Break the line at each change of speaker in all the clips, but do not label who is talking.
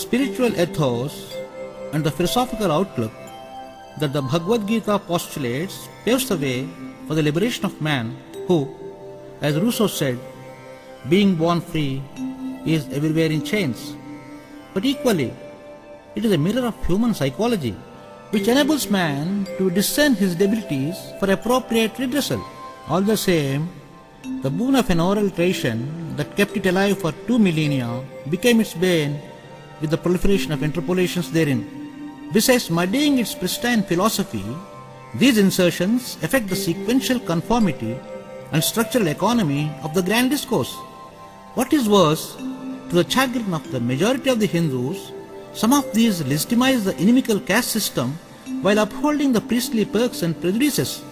spiritual ethos and the philosophical outlook that the Bhagavad-Gita postulates paves the way for the liberation of man who, as Rousseau said, being born free is everywhere in chains. But equally, it is a mirror of human psychology which enables man to discern his debilities for appropriate redressal. All the same, the boon of an oral tradition that kept it alive for 2 millennia became its bane with the proliferation of interpolations therein. Besides muddying its pristine philosophy, these insertions affect the sequential conformity and structural economy of the grand discourse. What is worse, to the chagrin of the majority of the Hindus, some of these legitimize the inimical caste system while upholding the priestly perks and prejudices.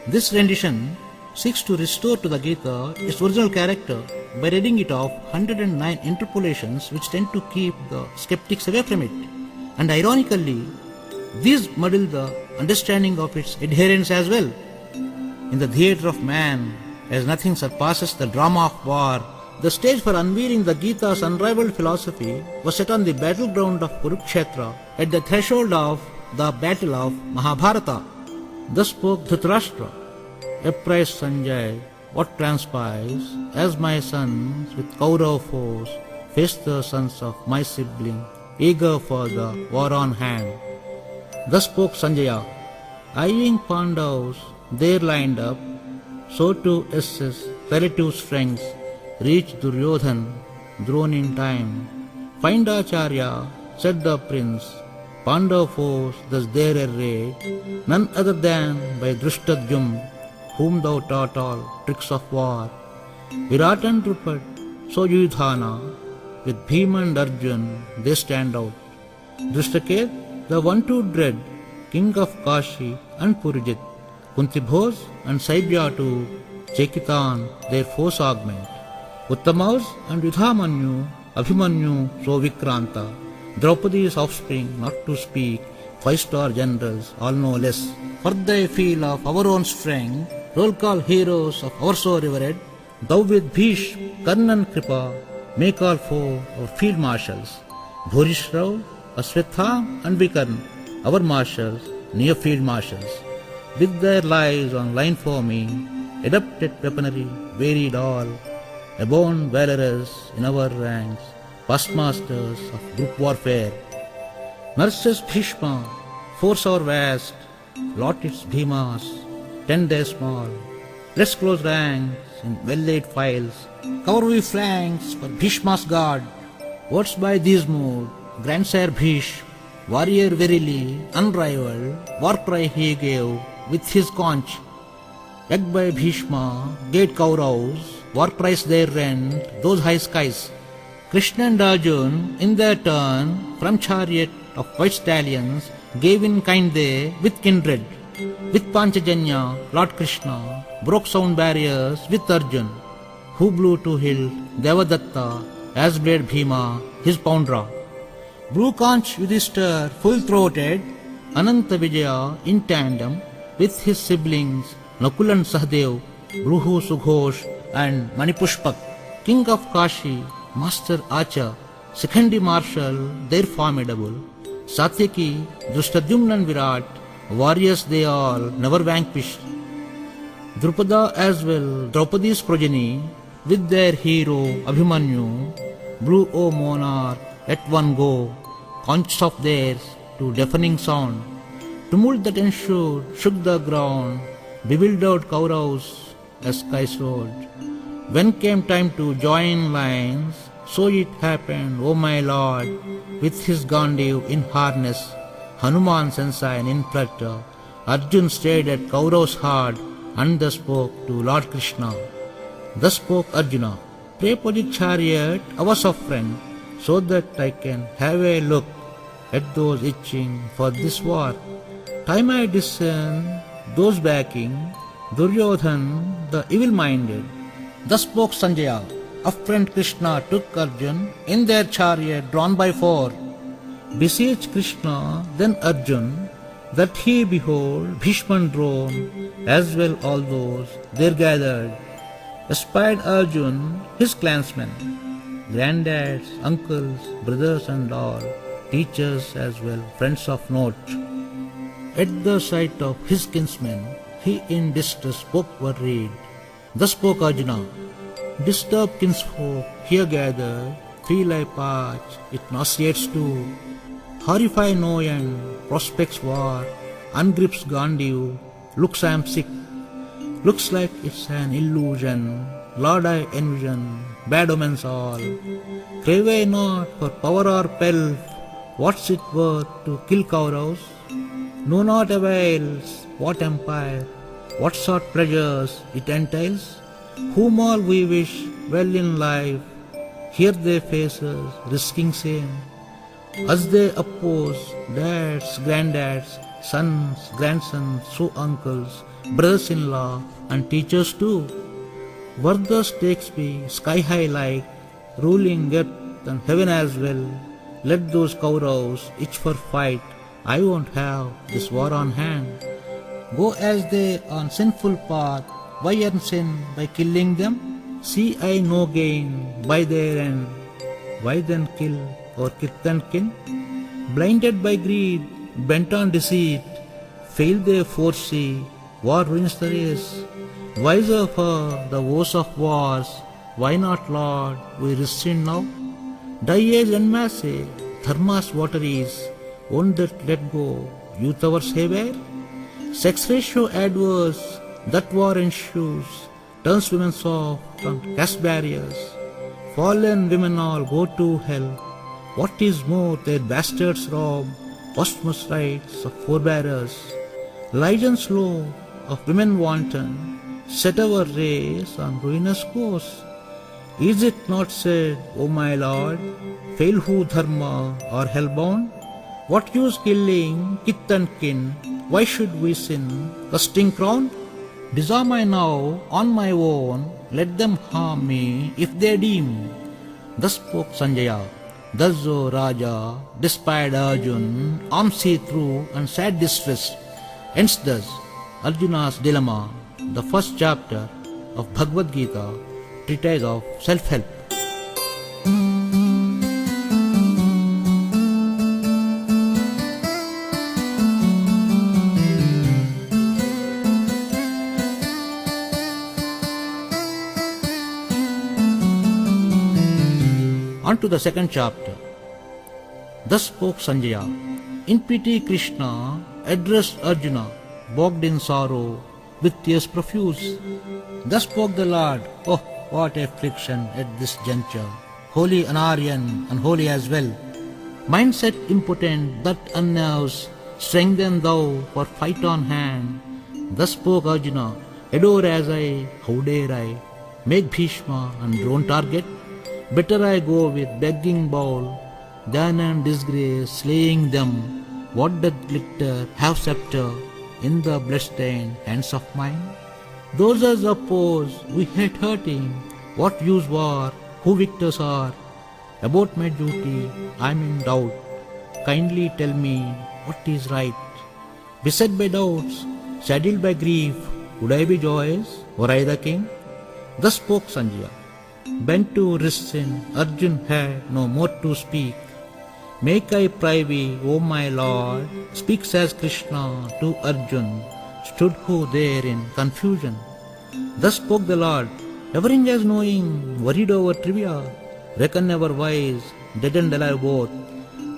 This rendition seeks to restore to the Gita its original character by ridding it of 109 interpolations which tend to keep the skeptics away from it. And ironically, these muddle the understanding of its adherents as well. In the theatre of man, as nothing surpasses the drama of war, the stage for unveiling the Gita's unrivaled philosophy was set on the battleground of Kurukshetra at the threshold of the battle of Mahabharata. Thus spoke Dhritarashtra, "Apprise Sanjay what transpires as my sons with Kaurava force face the sons of my sibling, eager for the war on hand." Thus spoke Sanjaya, eyeing Pandavas there lined up, so to assess relative strengths reached Duryodhan, Drona in time. "Find Acharya," said the prince, "Pandava force thus there arrayed, none other than by Drishtadyum, whom thou taught all tricks of war. Virat and Drupat, so Yudhana, with Bhima and Arjun they stand out. Drishtaket, the one to dread, king of Kashi and Purijit, Kuntibhos and Saibya to Chekitan their foes augment. Uttamaus and Yudhamanyu, Abhimanyu, so Vikranta, Draupadi's offspring, not to speak, 5-star generals, all no less. For thy feel of our own strength, roll call heroes of our so revered, thou with Bhish, Karna and Kripa, make all four our field marshals. Bhurishrao, Aswatham and Vikarn, our marshals, near field marshals. With their lives on line for me, adapted weaponry, varied all, abound valorous in our ranks, past masters of group warfare. Nurses Bhishma, force our vast, lot its Bhimas, 10 days small. Let's close ranks in well-laid files, cover we flanks for Bhishma's guard. Words by these moved, grandsire Bhish, warrior verily, unrivaled, war cry he gave with his conch. Egged by Bhishma, gate Kauravas, war cries there rent those high skies. Krishna and Arjun, in their turn, from chariot of white stallions, gave in kind they with kindred. With Panchajanya, Lord Krishna broke sound barriers with Arjun, who blew to hilt Devadatta as blade Bhima his poundra. Blue conch Yudhishthir full-throated, Ananta Vijaya in tandem with his siblings Nakul and Sahadev, Bruhu Sughosh and Manipushpak. King of Kashi, Master Acha, Secondary Marshal, their formidable. Satyaki, Drishtadyumna and Virat, warriors they all, never vanquished. Drupada as well, Draupadi's progeny, with their hero Abhimanyu, blew, O monarch, at one go, conches of theirs to deafening sound. Tumult that ensued shook the ground, bewildered Kauravas as skies rolled. When came time to join lines, so it happened, O my lord, with his Gandiv in harness, Hanuman's ensign in flutter, Arjun stayed at Kaurav's heart and thus spoke to Lord Krishna. Thus spoke Arjuna, "Pray for the chariot, ours of friend, so that I can have a look at those itching for this war. Time I discern those backing Duryodhan the evil-minded." Thus spoke Sanjaya. Of friend Krishna took Arjun in their chariot drawn by 4. Beseech Krishna then Arjun that he behold Bhishma and Drona, as well all those there gathered. Espied Arjun his clansmen. granddads, uncles, brothers and all, teachers as well, friends of note. At the sight of his kinsmen, he in distress spoke worried. Thus spoke Arjuna, disturbed kinsfolk here gathered, feel I parch, it nauseates too. Horrify no end, prospects war, ungrips Gandiv, looks I am sick. Looks like it's an illusion, Lord I envision, bad omens all. Crave I not for power or pelf, what's it worth to kill Kauravas? No not avails, what empire, what sort pleasures it entails? Whom all we wish well in life, here their faces risking same. As they oppose dads, granddads, sons, grandsons, so uncles, brothers-in-law and teachers too. Were the stakes be sky-high like, ruling earth and heaven as well, let those Kauravas itch for fight, I won't have this war on hand. Go as they on sinful path, why earn sin by killing them? See I no gain by their end, why then kill or kith and kin? Blinded by greed, bent on deceit, fail they foresee, war ruins the race. Wiser for the woes of wars, why not, Lord, we restrain now? Die as en masse, therma's votaries, won't that let go, youth our savior? Sex ratio adverse, that war ensues, turns women soft and caste barriers. Fallen women all go to hell, what is more their bastards rob, posthumous rights of forebearers. License low of women wanton, set our race on ruinous course. Is it not said, O my Lord, fail who dharma or hellbound? What use killing kith and kin? Why should we sin, lusting crown? Disarm I now on my own, let them harm me if they deem. Thus spoke Sanjaya. Thus, O Raja, despaired Arjun, arms he through and sad distress. Ends thus Arjuna's dilemma, the first chapter of Bhagavad-Gita Treatise of Self-help. On to the second chapter. Thus spoke Sanjaya. In pity Krishna addressed Arjuna, bogged in sorrow, with tears profuse. Thus spoke the Lord, oh, what affliction at this juncture, holy Anaryan and holy as well. Mindset impotent that unnerves, strengthen thou for fight on hand. Thus spoke Arjuna, adore as I, how dare I, make Bhishma and Drone target? Better I go with begging bowl, than in disgrace slaying them. What doth glitter have scepter in the bloodstained hands of mine? Those as oppose, we hate hurting. What use war, who victors are? About my duty, I'm in doubt. Kindly tell me what is right. Beset by doubts, saddled by grief, would I be joyous, were I the king? Thus spoke Sanjaya. Bent to restrain, Arjun had no more to speak. Make I privy, O my Lord, speaks as Krishna to Arjun, stood who there in confusion. Thus spoke the Lord, ever-ing as knowing, worried over trivia, reckon never wise, dead and alive both.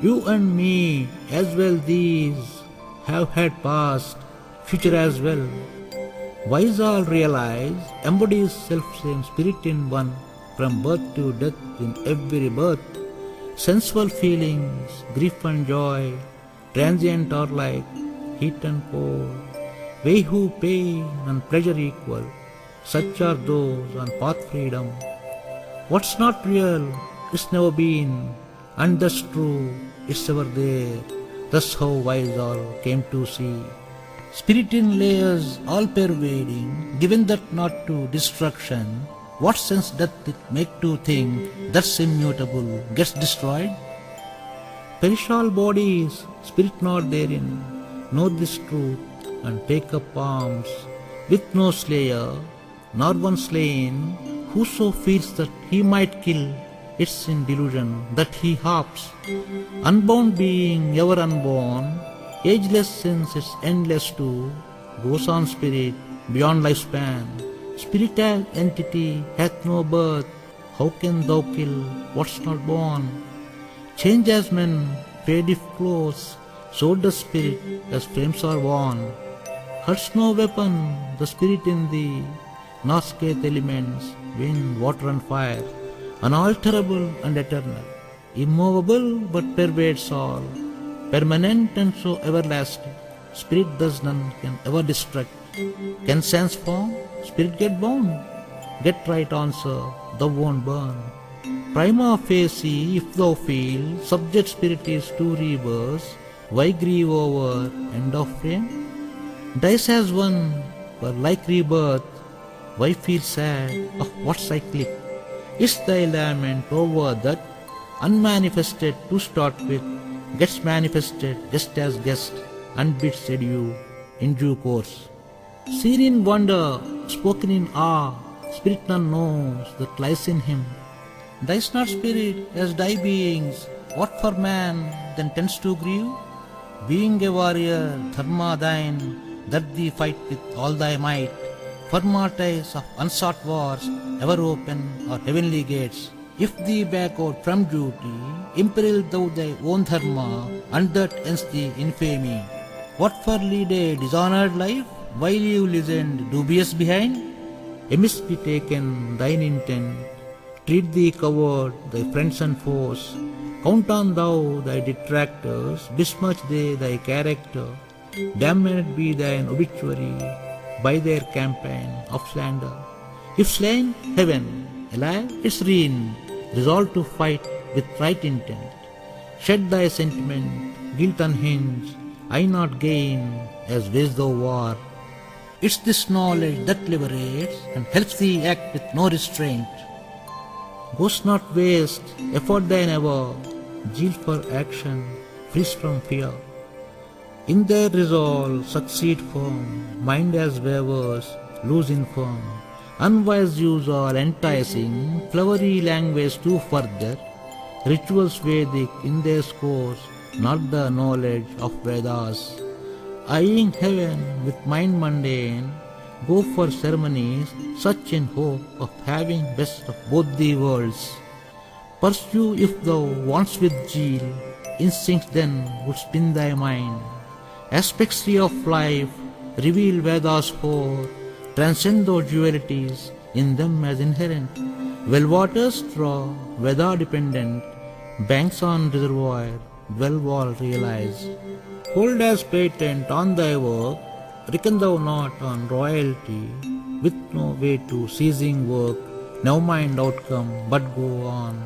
You and me, as well these, have had past, future as well. Wise all realize, embodies self-same spirit in one, from birth to death in every birth. Sensual feelings, grief and joy, transient or like heat and cold. They who pain and pleasure equal, such are those on path freedom. What's not real, it's never been, and that's true, it's ever there. Thus how wise all came to see. Spirit in layers all pervading, given that not to destruction, what sense doth it make to think that's immutable gets destroyed? Perish all bodies, spirit not therein, know this truth and take up arms, with no slayer, nor one slain, whoso feels that he might kill, it's in delusion that he hops. Unbound being, ever unborn, ageless since it's endless too, goes on spirit beyond lifespan. Spirit as entity hath no birth, how can thou kill what's not born? Change as men, fade if close, so does spirit as flames are worn. Hurts no weapon, the spirit in thee, nor scathe elements, wind, water and fire, unalterable and eternal, immovable but pervades all, permanent and so everlasting. Spirit thus none can ever destruct. Can sense form? Spirit get bound? Get right answer, thou won't burn. Prima facie, if thou feel, subject spirit is two rebirths, why grieve over end of frame? Dies as one, for like rebirth, why feel sad of what cyclic? Is thy lament over that, unmanifested to start with, gets manifested just as guessed, and bids adieu in due course? Seen in wonder, spoken in awe, spirit none knows that lies in him. Dies not spirit as die beings, what for man then tends to grieve? Being a warrior, dharma thine, that thee fight with all thy might, for martyrs of unsought wars, ever open or heavenly gates. If thee back out from duty, imperil thou thy own dharma, and that ends the infamy. What for lead a dishonored life, while you listened dubious behind? Amiss be taken thine intent, treat thee coward thy friends and foes, count on thou thy detractors, besmirch they thy character, damned be thine obituary by their campaign of slander. If slain, heaven, alive, its reign, resolve to fight with right intent. Shed thy sentiment, guilt unhinged, I not gain, as wage thou war. It's this knowledge that liberates and helps thee act with no restraint. Goes not waste, effort thine ever, zeal for action, frees from fear. In their resolve succeed firm, mind as wavers, loose in firm. Unwise use or enticing, flowery language too further, rituals Vedic in their scores, not the knowledge of Vedas. Eyeing heaven with mind mundane, go for ceremonies such in hope of having best of both the worlds. Pursue if thou wants with zeal, instincts then would spin thy mind. Aspects of life reveal Vedas for, transcend those dualities in them as inherent. Well waters draw, Veda dependent, banks on reservoir, well wall realize. Hold as patent on thy work, reckon thou not on royalty, with no way to ceasing work, no mind outcome but go on.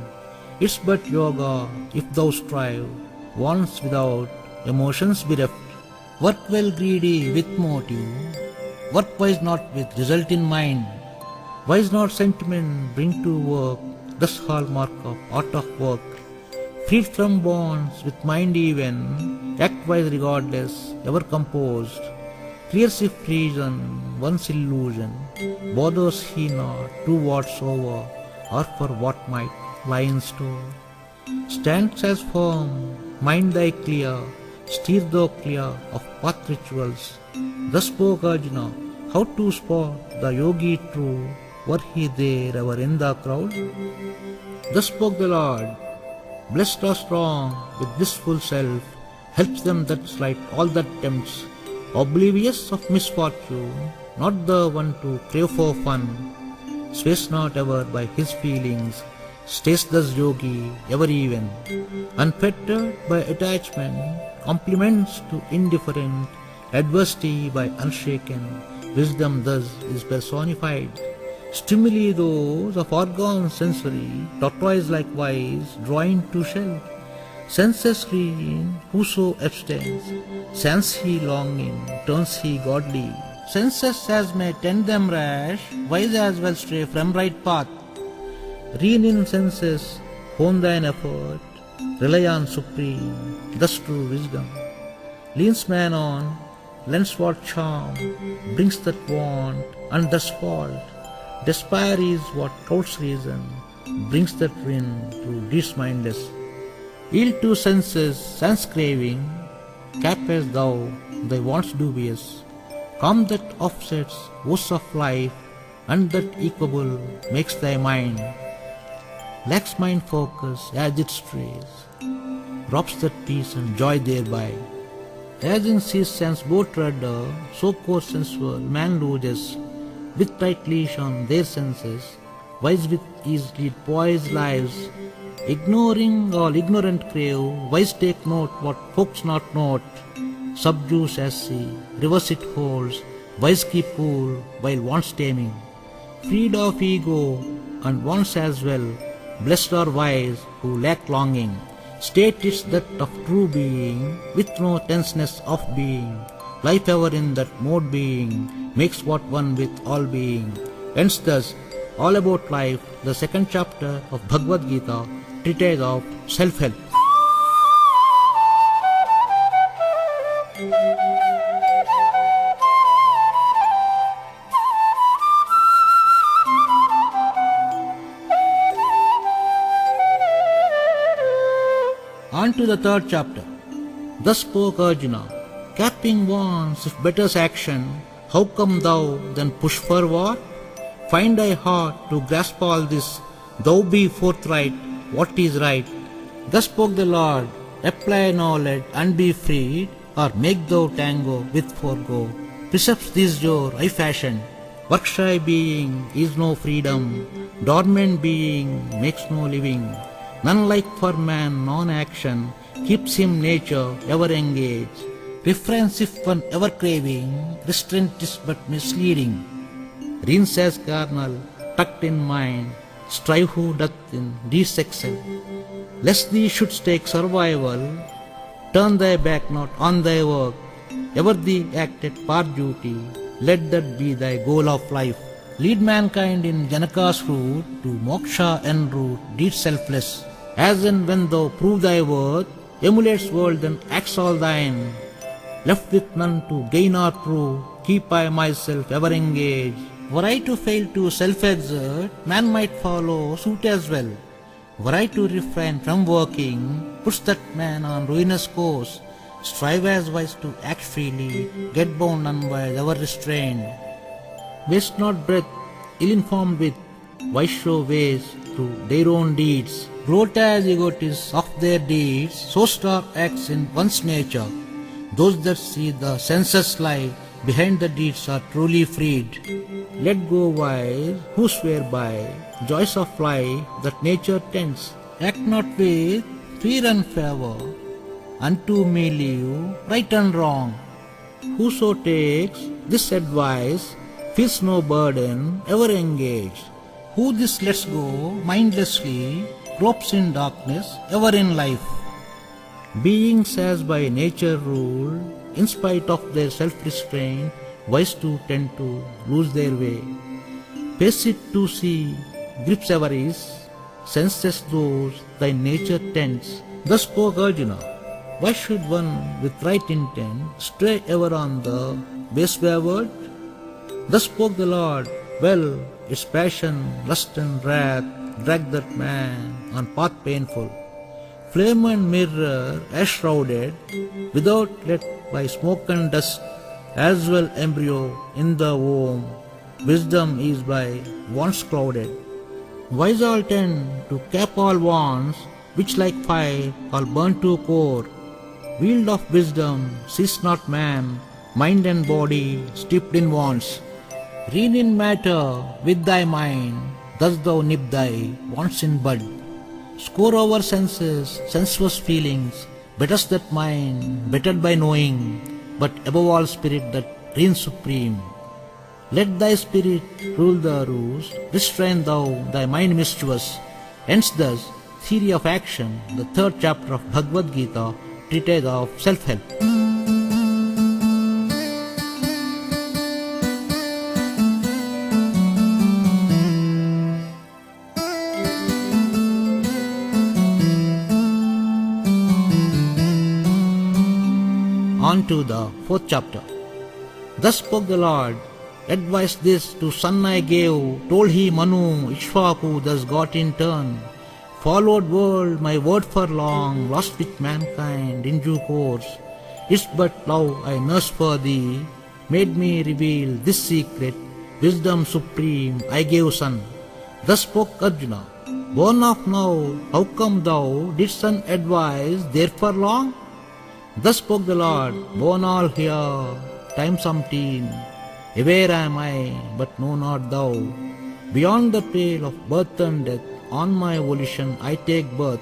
It's but yoga if thou strive, wants without, emotions bereft. Work well greedy with motive, work wise not with result in mind. Wise not sentiment bring to work, thus hallmark of art of work. Freed from bonds with mind even, act wise regardless, ever composed. Clears if reason, one's illusion, bothers he not to whatsoever, or for what might lie in store. Stands as firm, mind thy clear, steer thou clear of path rituals. Thus spoke Arjuna, how to spot the yogi true, were he there ever in the crowd? Thus spoke the Lord, blessed or strong with blissful self, helps them that slight all that tempts, oblivious of misfortune, not the one to crave for fun, sways not ever by his feelings, stays thus yogi ever even, unfettered by attachment, compliments to indifferent, adversity by unshaken, wisdom thus is personified. Stimuli those of organs sensory, tortoise likewise, drawing to shell. Senses free, whoso abstains, sense he longing, turns he godly. Senses as may tend them rash, wise as well stray from right path. Rein in senses, hone thine effort, rely on supreme, thus true wisdom. Leans man on, lends what charm, brings that want, and thus fault. Despair is what clouds reason, brings that wind to deeds mindless. Yield to senses, sense craving, cap as thou thy wants dubious. Calm that offsets woes of life, and that equable makes thy mind. Lacks mind focus as it strays, robs that peace and joy thereby. As in sees sense boat rudder, so core sensual man loses, with tight leash on their senses, wise with ease lead poised lives, ignoring all ignorant crave, wise take note what folks not note, subdues as sea, reverse it holds, wise keep cool while wants taming, freed of ego and wants as well, blessed are wise who lack longing, state is that of true being, with no tenseness of being, life ever in that mode being, makes what one with all being. Hence thus, all about life, the second chapter of Bhagavad-Gita Treatise of Self-help. On to the third chapter. Thus spoke Arjuna, capping wants if better's action, how come thou then push for war? Find thy heart to grasp all this, thou be forthright, what is right. Thus spoke the Lord, apply knowledge and be freed, or make thou tango with forego. Precepts these your I fashion, work shy being is no freedom, dormant being makes no living. None like for man non-action, keeps him nature ever engaged. Preference if one ever craving, restraint is but misleading. Rinse as carnal, tucked in mind, strive who doth in deeds excel. Lest thee shouldst take survival, turn thy back not on thy work, ever thee act at par duty, let that be thy goal of life. Lead mankind in Janaka's route, to moksha en route, deeds selfless. As and when thou prove thy worth, emulates world and acts all thine. Left with none to gain or prove, keep I myself ever engaged. Were I to fail to self-exert, man might follow suit as well. Were I to refrain from working, puts that man on ruinous course. Strive as wise to act freely, get bound unwise, ever restrained. Waste not breath, ill-informed with, wise show ways through their own deeds. Gloat as egotists of their deeds, so stark acts in one's nature. Those that see the senses lie behind the deeds are truly freed. Let go wise, who swear by joys of life that nature tends. Act not with fear and favor, unto me leave right and wrong. Whoso takes this advice feels no burden, ever engaged. Who this lets go mindlessly, gropes in darkness, ever in life. Beings as by nature ruled, in spite of their self-restraint, wise to tend to lose their way. Pace it to see, grips avarice, senses those thy nature tends. Thus spoke Arjuna, why should one with right intent stray ever on the base wayward? Thus spoke the Lord, well, its passion, lust and wrath drag that man on path painful. Flame and mirror as shrouded, without let by smoke and dust, as well embryo in the womb, wisdom is by wants clouded. Wise all tend to cap all wants, which like fire all burn to core. Wield of wisdom sees not man, mind and body steeped in wants. Rein in matter with thy mind, thus thou nip thy wants in bud. Score over senses, sensuous feelings, betters that mind, bettered by knowing, but above all spirit that reigns supreme. Let thy spirit rule the roost, restrain thou thy mind mischievous. Hence thus, theory of action, the third chapter of Bhagavad-Gita Treatise of Self-help. On to the fourth chapter. Thus spoke the Lord, Advice this to son I gave, told he Manu, Ishwaku thus got in turn. Followed world, my word for long, lost with mankind in due course. It's but love I nurse for thee, made me reveal this secret, wisdom supreme I gave son. Thus spoke Arjuna, born of now, how come thou didst son advise therefore long? Thus spoke the Lord, born all here, time umpteen, aware am I, but know not thou. Beyond the pale of birth and death, on my volition I take birth.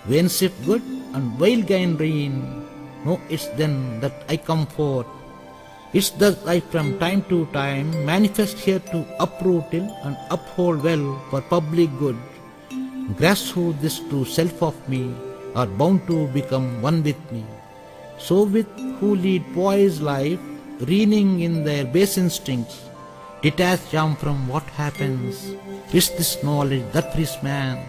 Whence if good and while gain reign, know it's then that I come forth. It's thus I from time to time manifest here to uproot ill and uphold well for public good. Grasp who this true self of me are bound to become one with me. So with who lead poised life, reigning in their base instincts, detached from what happens, is this knowledge that frees man.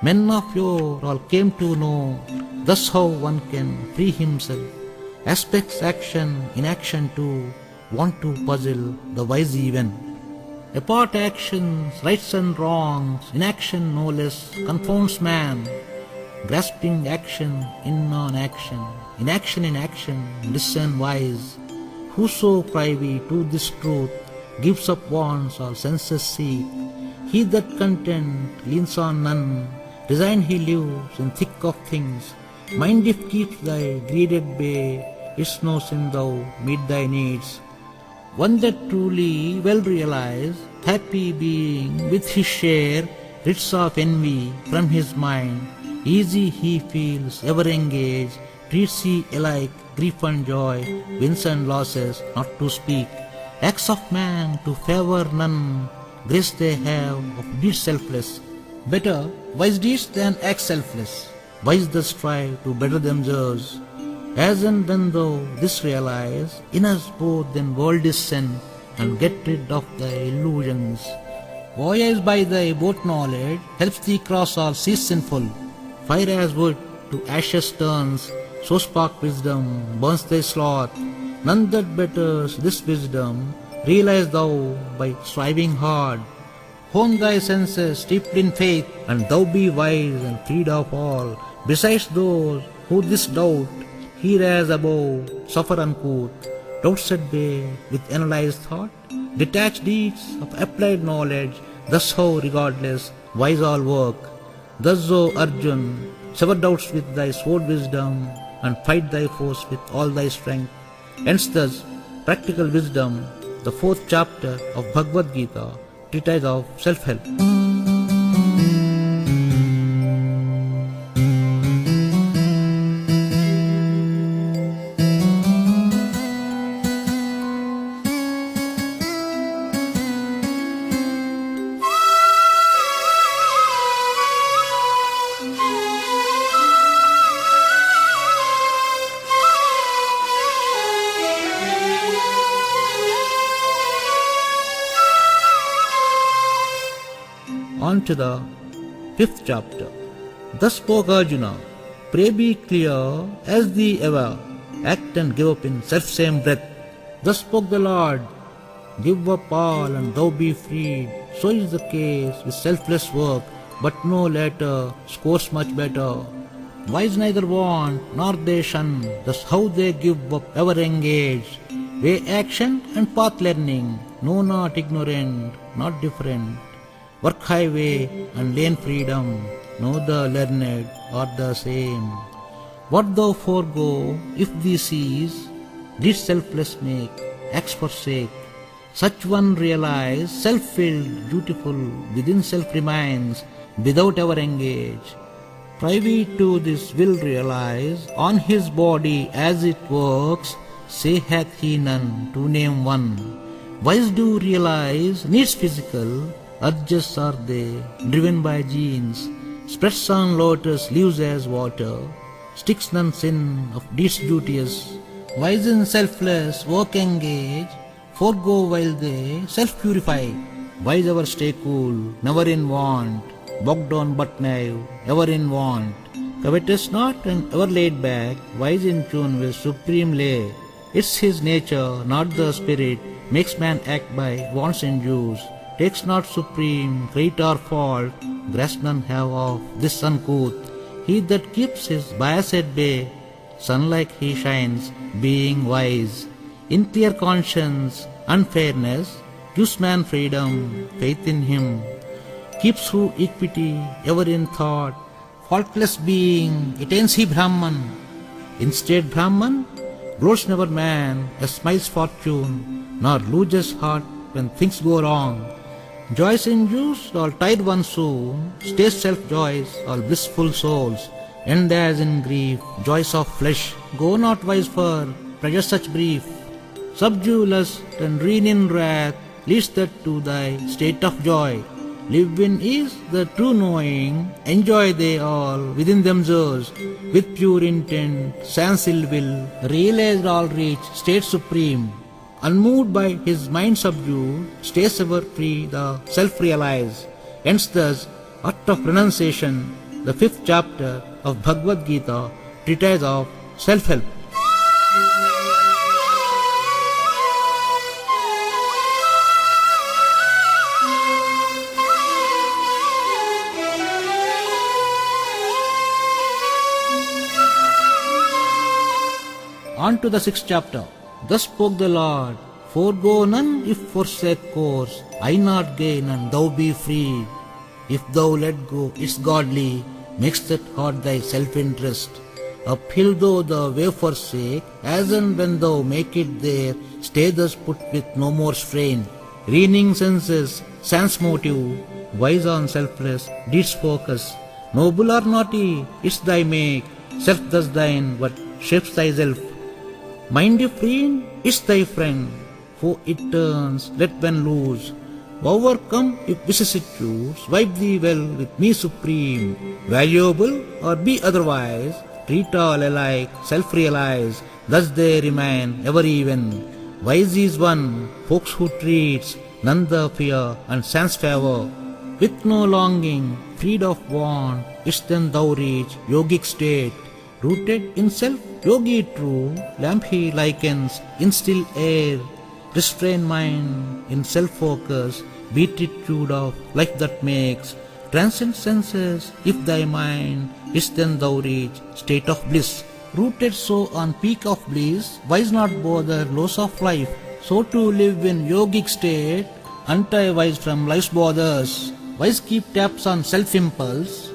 Men of yore all came to know, thus how one can free himself. Aspects action, inaction too, want to puzzle the wise even. Apart actions, rights and wrongs, inaction no less confounds man. Grasping action in non-action, inaction in action, discern wise. Whoso privy to this truth, gives up wants all senses seek. He that content leans on none, resigned he lives in thick of things. Mind if keeps thy greed at bay, it's no sin thou meet thy needs. One that truly well realized, happy being with his share, rids of envy from his mind, easy he feels, ever engaged, treats he alike grief and joy, wins and losses, not to speak. Acts of man to favor none, grace they have of deeds selfless. Better wise deeds than acts selfless. Wise thus strive to better themselves. As and when thou this realize, in us both then world is sent, and get rid of thy illusions. Voyage by thy boat knowledge helps thee cross all seas sinful. Fire as wood to ashes turns, so spark wisdom burns thy sloth. None that betters this wisdom, realize thou by striving hard. Hone thy senses steeped in faith, and thou be wise and freed of all. Besides those who this doubt, hear as above, suffer uncouth. Doubts at bay with analyzed thought, detach deeds of applied knowledge, thus how regardless, wise all work. Thus, O Arjun, sever doubts with thy sword wisdom, and fight thy foes with all thy strength. Hence thus, practical wisdom, the 4th chapter of Bhagavad-Gita Treatise of Self-help. On to the 5th chapter. Thus spoke Arjuna, pray be clear as thee ever, act and give up in self-same breath. Thus spoke the Lord, give up all and thou be freed. So is the case with selfless work, but no later scores much better. Wise neither want nor they shun, thus how they give up ever engaged. Way action and path learning, no not ignorant, not different. Work highway and lane freedom, know the learned are the same. What thou forego, if thee cease, deeds selfless make, acts forsake. Such one realize, self-filled, dutiful, within self remains, without ever engage. Privy to this will realize, on his body as it works, say hath he none, to name one. Wise do realize, needs physical, urges are they, driven by genes, spreads on lotus leaves as water, sticks none sin of deeds duteous. Wise in selfless work engage, forego while they self-purify. Wise ever stay cool, never in want, bogged down but naive, ever in want. Covetous not and ever laid back, wise in tune with supreme lay. It's his nature, not the spirit, makes man act by wants and use, takes not supreme credit or fault, grasp none have of this uncouth. He that keeps his bias at bay, sun-like he shines, being wise. In clear conscience, unfairness, gives man freedom, faith in him, keeps true equity ever in thought, faultless being, attains he Brahman. Instead Brahman, gloats never man, as smiles fortune, nor loses heart when things go wrong. Joys induced, all tide one soon, stays self-joys, all blissful souls, end as in grief, joys of flesh, go not wise for pleasures such brief. Subdue lust and rein in wrath, least that to thy state of joy. Live in ease, the true knowing, enjoy they all within themselves, with pure intent, sans ill will, realized all reach, state supreme. Unmoved by his mind subdued, stays ever free, the self-realized. Ends thus, Art of Renunciation, the 5th chapter of Bhagavad-Gita Treatise of Self-help. On to the 6th chapter. Thus spoke the Lord, forego none if forsake course, I not gain and thou be free. If thou let go is godly, makes that heart thy self-interest. Uphill though the way forsake, as and when thou make it there, stay thus put with no more strain. Reasoning senses, sans motive, wise on selfless, deeds focus. Noble or naughty, it's thy make, self thus thine, what shapes thyself. Mind if free, is thy friend, for it turns, let one lose. Overcome if vicissitudes, wipe thee well with me supreme. Valuable or be otherwise, treat all alike, self-realize, thus they remain ever even. Wise is one, folks who treats, none the fear and sans favor. With no longing, freed of want, it's then thou reach yogic state. Rooted in self, yogi true, lamp he likens in still air. Restrain mind in self-focus, beatitude of life that makes. Transcend senses, if thy mind is then thou reach state of bliss. Rooted so on peak of bliss, wise not bother loss of life. So to live in yogic state, untie wise from life's bothers. Wise keep taps on self-impulse,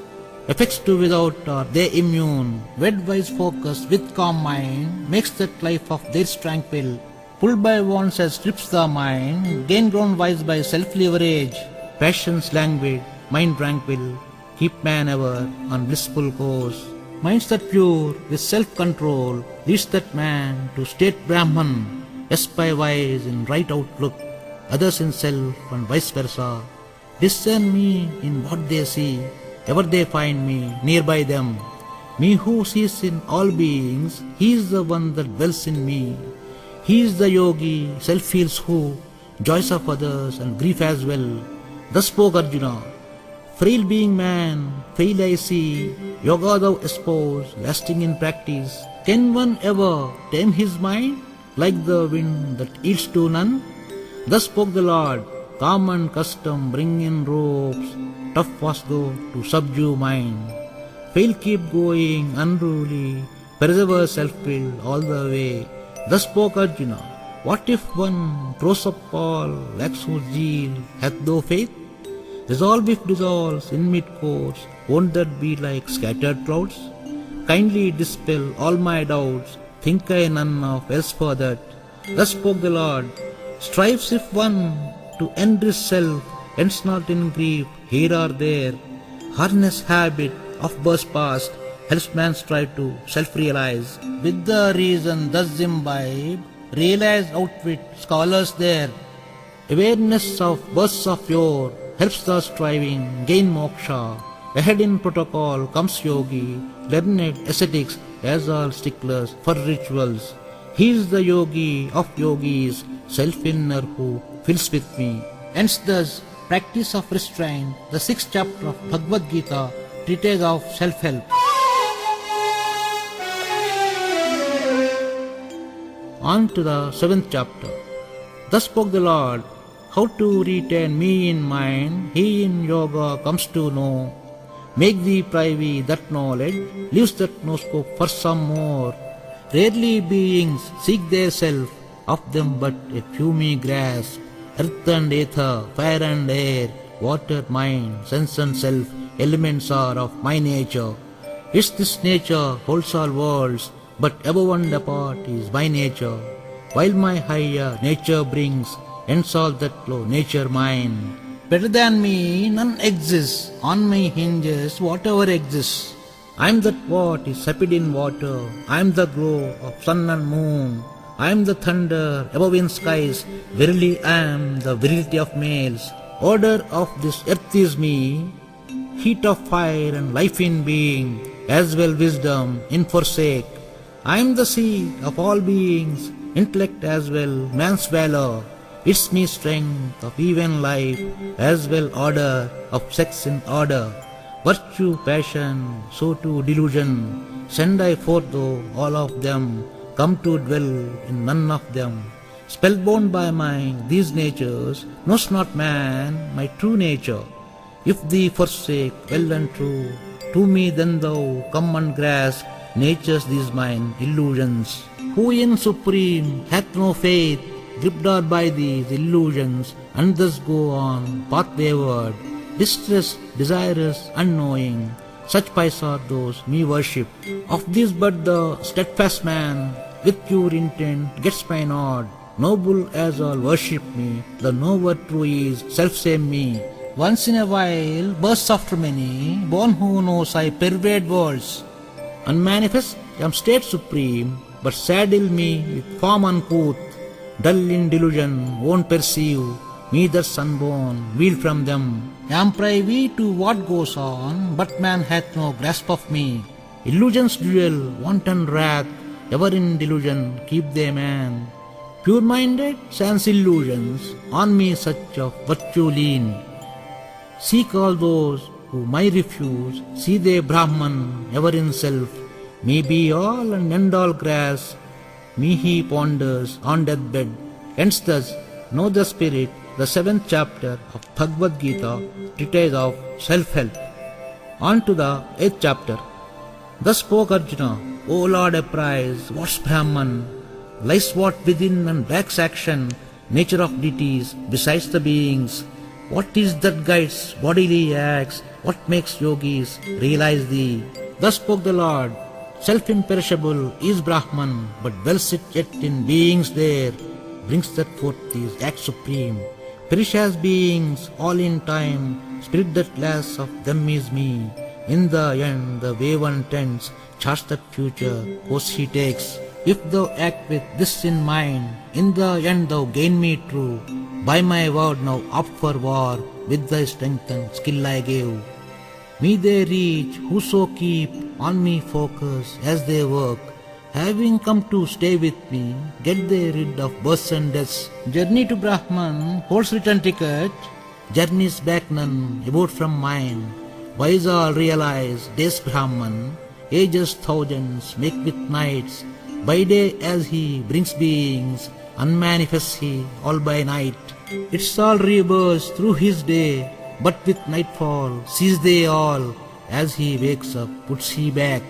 effects to without are they immune. Wed wise focus with calm mind makes that life of theirs tranquil. Pulled by wants as strips the mind, gain grown wise by self-leverage. Passions languid, mind tranquil, keep man ever on blissful course. Minds that pure with self-control leads that man to state Brahman. Espy wise in right outlook, others in self and vice versa. Discern me in what they see, ever they find me nearby them. Me who sees in all beings, he is the one that dwells in me. He is the yogi, self feels who, joys of others and grief as well. Thus spoke Arjuna, frail being man, fail I see, yoga thou espouse, lasting in practice. Can one ever tame his mind, like the wind that yields to none? Thus spoke the Lord, calm and custom bring in ropes, tough was though to subdue mind. Fail keep going unruly, persevere self-will all the way. Thus spoke Arjuna, what if one throws up all, lacks whose zeal hath no faith? Resolve if dissolves in mid-course, won't that be like scattered clouds? Kindly dispel all my doubts, think I none of else for that. Thus spoke the Lord, strives if one to end his self, ends not in grief, here or there. Harness habit of birth past, helps man strive to self-realize. With the reason thus imbibe, realize outwit scholars there. Awareness of births of yore, helps the striving gain moksha. Ahead in protocol comes yogi, learned ascetics as all sticklers for rituals. He is the yogi of yogis, self-inner who fills with me. Ends thus practice of restraint, the 6th chapter of Bhagavad-Gita Treatise of Self-help. On to the 7th chapter. Thus spoke the Lord, how to retain me in mind, he in yoga comes to know. Make thee privy that knowledge, leaves that no scope for some more. Rarely beings seek their self, of them but a few me grasp. Earth and ether, fire and air, water, mind, sense and self, elements are of my nature. It's this nature holds all worlds, but above and apart is my nature. While my higher nature brings, ends all that low nature mine. Better than me none exists, on my hinges whatever exists. I am that what is sapid in water, I am the glow of sun and moon. I am the thunder above in skies, verily I am the virility of males. Order of this earth is me, heat of fire and life in being, as well wisdom in forsake. I am the seed of all beings, intellect as well man's valor. It's me strength of even life, as well order of sex in order. Virtue, passion, so too delusion, send I forth though all of them, come to dwell in none of them. Spellbound by these natures, knows not man my true nature. If thee forsake well and true, to me then thou come and grasp nature's these mine illusions. Who in supreme hath no faith, gripped are by these illusions, and thus go on path wayward, distressed, desirous, unknowing. Such pies are those me worship. Of these but the steadfast man, with pure intent, gets my nod. Noble as all worship me, the knower true is self-same me. Once in a while, bursts after many, born who knows I pervade worlds. Unmanifest, am state supreme, but saddle me with form uncouth. Dull in delusion, won't perceive, me thus unborn, wheeled from them. Am privy to what goes on, but man hath no grasp of me. Illusions duel, wanton wrath, ever in delusion keep they man. Pure-minded, sans illusions, on me such of virtue lean. Seek all those who my refuse, see they Brahman, ever in self. Me be all and end all grass, me he ponders on deathbed. Hence thus, know the spirit, the 7th chapter of Bhagavad-Gita Treatise of Self-help. On to the 8th chapter. Thus spoke Arjuna, O Lord apprise, what's Brahman? Lies what within and backs action, nature of deities besides the beings. What is that guides bodily acts? What makes yogis realize thee? Thus spoke the Lord, self-imperishable is Brahman, but well sit yet in beings there, brings that forth these acts supreme. Perish as beings, all in time, spirit that last of them is me. In the end, the way one tends, charts that future, course he takes. If thou act with this in mind, in the end thou gain me true. By my word now up for war, with thy strength and skill I gave. Me they reach, whoso keep on me focus as they work. Having come to stay with me, get they rid of births and deaths. Journey to Brahman holds return ticket, journeys back none, abode from mine. Wise all realize, days Brahman, ages thousands make with nights. By day as he brings beings, unmanifest he all by night. It's all rebirths through his day, but with nightfall cease they all. As he wakes up, puts he back.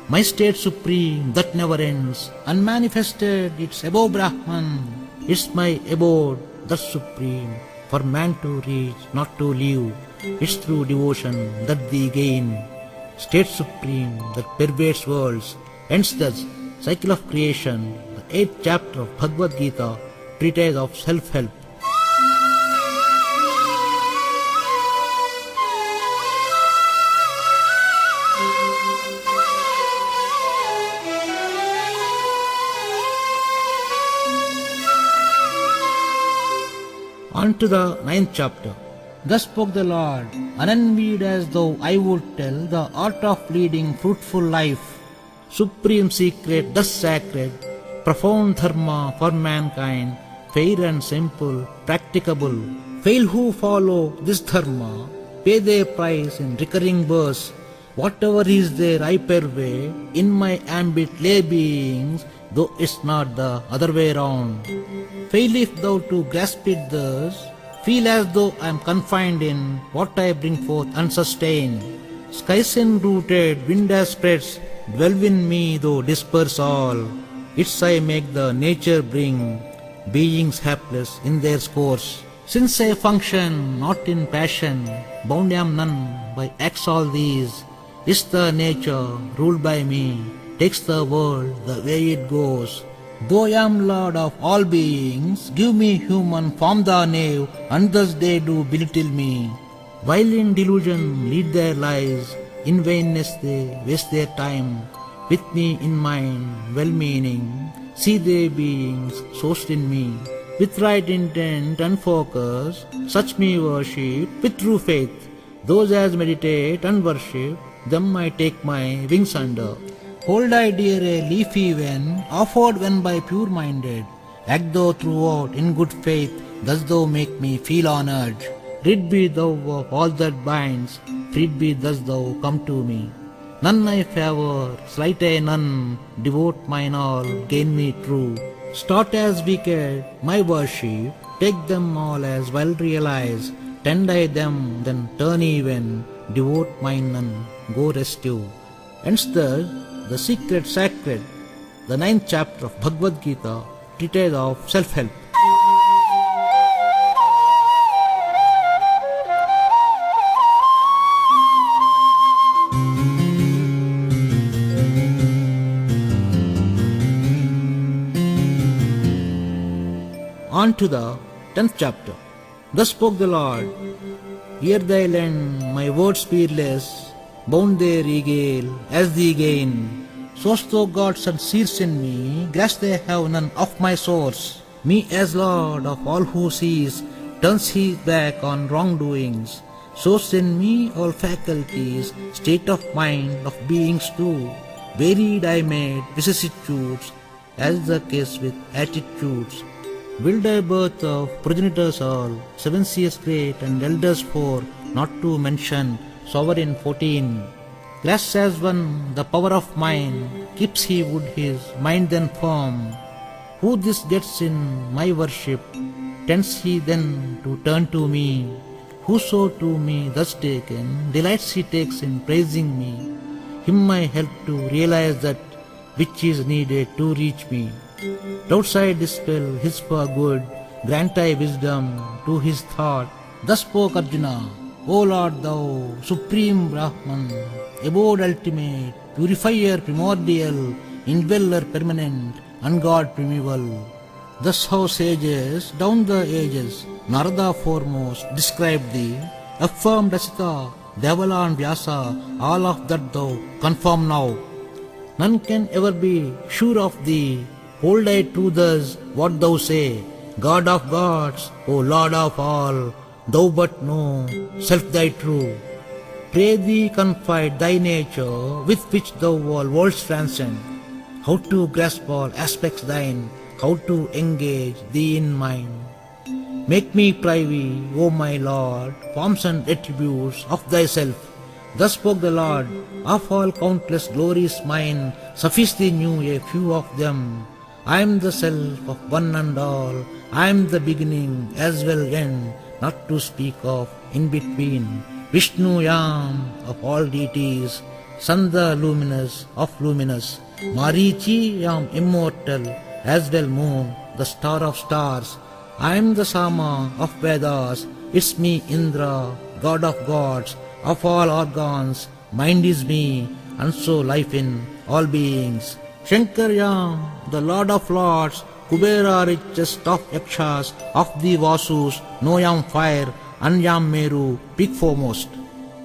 My state supreme that never ends, unmanifested, it's above Brahman. It's my abode that's supreme, for man to reach, not to live. It's through devotion that they gain. State supreme that pervades worlds, ends thus cycle of creation, the 8th chapter of Bhagavad-Gita Treatise of Self-help. On to the 9th chapter. Thus spoke the Lord, unenvied as though I would tell the art of leading fruitful life. Supreme secret, thus sacred, profound dharma for mankind, fair and simple, practicable. Fail who follow this dharma, pay their price in recurring births. Whatever is there I pervade, in my ambit lay beings, though it's not the other way round. Fail if thou to grasp it thus, feel as though I am confined in what I bring forth unsustained. Skies enrooted, wind as spreads, dwell in me though disperse all. Its I make the nature bring, beings hapless in their course. Since I function not in passion, bound am none by acts all these. Is the nature ruled by me, takes the world the way it goes. Though I am Lord of all beings, give me human form the knave, and thus they do belittle me. While in delusion lead their lives, in vainness they waste their time. With me in mind, well-meaning, see they beings sourced in me. With right intent and focus, such me worship with true faith. Those as meditate and worship, them I take my wings under. Hold I dear a leaf even, offered when by pure-minded. Act thou throughout in good faith, thus thou make me feel honored. Rid be thou of all that binds, freed be thus thou come to me. None I favor, slight I none, devote mine all, gain me true. Start as wicked, my worship, take them all as well realized. Tend I them, then turn even, devote mine none, go restive. Hence thus, the secret sacred, the 9th chapter of Bhagavad-Gita Treatise of Self-help. On to the 10th chapter. Thus spoke the Lord, hear thy lend, my words peerless, bound they regale as thee gain. Source thou gods and seers in me, grasp they have none of my source. Me as Lord of all who sees, turns he back on wrongdoings. Source in me all faculties, state of mind of beings too. Varied I made vicissitudes, as the case with attitudes. Willed I birth of progenitors all, 7 seers great and elders 4, not to mention sovereign 14. Grasps as one the power of mind, keeps he would his mind then firm. Who this gets in my worship, tends he then to turn to me. Whoso to me thus taken, delights he takes in praising me. Him I help to realize that which is needed to reach me. Doubts I dispel his for good, grant I wisdom to his thought. Thus spoke Arjuna, O Lord thou, supreme Brahman, abode ultimate, purifier primordial, indweller permanent, and God primeval. Thus how sages down the ages, Narada foremost, described thee, affirmed Asita, Devala and Vyasa, all of that thou confirm now. None can ever be sure of thee. Hold I true thus what thou say, God of gods, O Lord of all, thou but know self thy true. Pray thee confide thy nature, with which thou all worlds transcend. How to grasp all aspects thine, how to engage thee in mine. Make me privy, O my Lord, forms and attributes of thyself. Thus spoke the Lord, of all countless glories mine, sufficiently knew a few of them. I am the self of one and all, I am the beginning as well end, not to speak of in between. Vishnu Yam of all deities, Sun the luminous of luminous, Marichi Yam immortal, as well moon, the star of stars. I am the Sama of Vedas, it's me Indra, God of gods, of all organs, mind is me, and so life in all beings. Shankar Yam, the Lord of Lords, Kubera richest of Yakshas, of the Vasus, no Yam fire, and Yam Meru, peak foremost.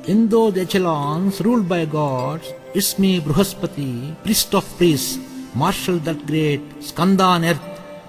In those echelons ruled by gods, it's me Bruhaspati, priest of priests, marshal that great Skanda on earth,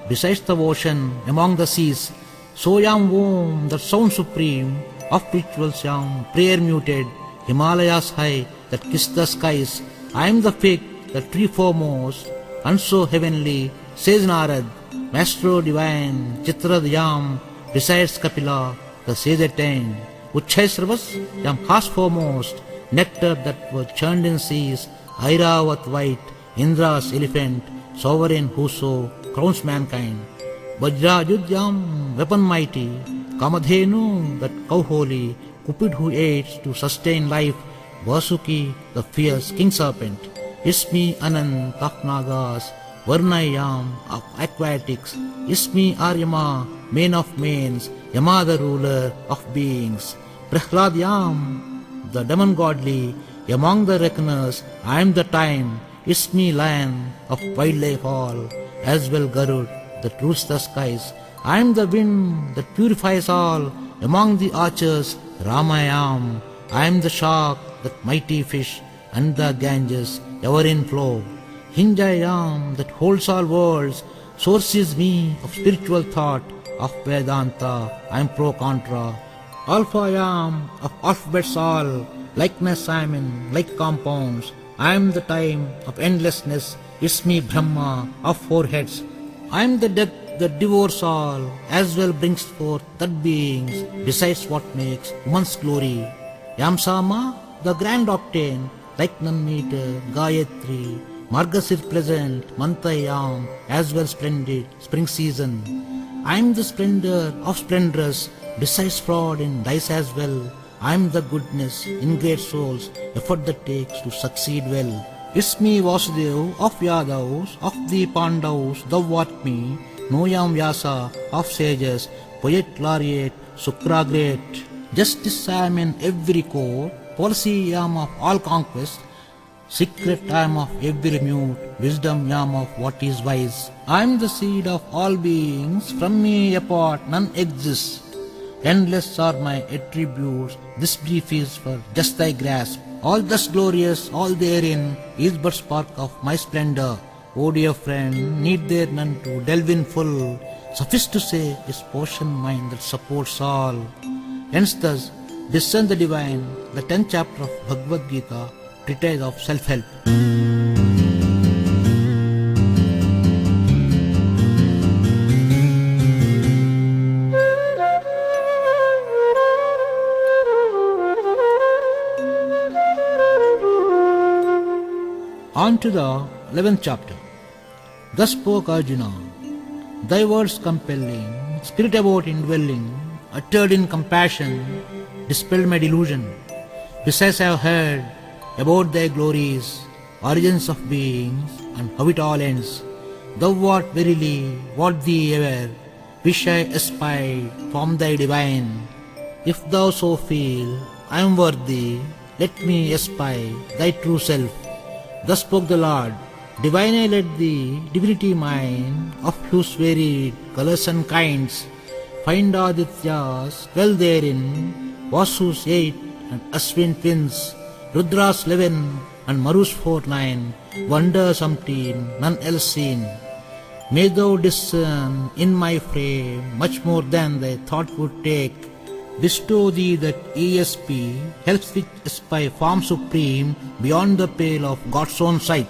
besides the ocean, among the seas. So Yam Om, that sound supreme, of rituals Yam, prayer muted, Himalayas high, that kiss the skies. I am the fig, the tree foremost, and so heavenly, says Narad, Maestro divine, Chitrad Yam, besides Kapila, the sage attain. Uchchai Sravas, Yam has foremost, nectar that was churned in seas, Airavat white, Indra's elephant, sovereign whoso crowns mankind. Vajrajudyam, weapon mighty, Kamadhenu, that cow holy, Cupid who aids to sustain life, Vasuki, the fierce king serpent, Ismi Anant of Nagas, Varnayam of aquatics, Ismi Aryama, main of mains, Yama the ruler of beings, Prahladyam, the demon godly, among the reckoners, I am the time, Ismi lion of wildlife all, as well Garud, that rules the skies, I am the wind that purifies all, among the archers, Ramayam, I am the shark, that mighty fish, and the Ganges, ever in flow. Hinjayam, that holds all worlds, source is me of spiritual thought, of Vedanta, I am pro-contra. Alphayam, of alphabets all, likeness I am in, like compounds, I am the time of endlessness, it's me Brahma, of four heads. I am the death that devours all, as well brings forth that beings, besides what makes woman's glory. Yamsama, the grand octane, like none meter, Gayatri, Margasir pleasant, Mantayam, as well splendid, spring season. I am the splendor of splendorous, besides fraud in dice as well. I am the goodness in great souls, effort that takes to succeed well. Ismi Vasudev of Yadavs, of the Pandavs, thou art me, Noyam Vyasa of sages, poet laureate, Sukra great. Justice I am in every court, policy I am of all conquest, secret I am of every mute, wisdom I am of what is wise. I am the seed of all beings, from me apart none exists. Endless are my attributes, this brief is for just thy grasp. All thus glorious, all therein, is but spark of my splendor. O dear friend, need there none to delve in full, suffice to say, is portion mine that supports all. Hence thus, discern the divine, the 10th chapter of Bhagavad-Gita Treatise of Self-help. On to the 11th chapter. Thus spoke Arjuna, thy words compelling, spirit about indwelling, uttered in compassion, dispelled my delusion. Besides I have heard about thy glories, origins of beings, and how it all ends. Thou art verily what thee ever wish I espied from thy divine. If thou so feel I am worthy, let me espy thy true self. Thus spoke the Lord, divine I let thee, divinity mine, of whose varied colours and kinds, find Adityas, dwell therein, Vasu's 8 and Aswin twins, Rudra's 11 and Maru's 4 9, wonders umpteen, none else seen. May thou discern in my frame much more than thy thought would take, bestow thee that ESP helps which espy form supreme beyond the pale of God's own sight.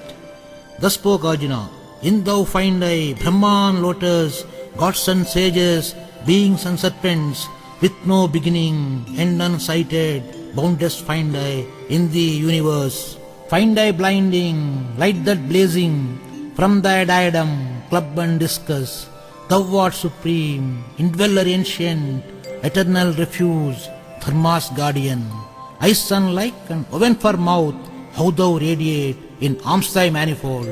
Thus spoke Arjuna, in thou find I Brahman lotus, gods and sages, beings and serpents, with no beginning, end unsighted, boundless find I in the universe. Find I blinding, light that blazing, from thy diadem, club and discus. Thou art supreme, indweller ancient, eternal refuge, Dharma's guardian. Eyes sun-like and oven for mouth, how thou radiate in arms thy manifold.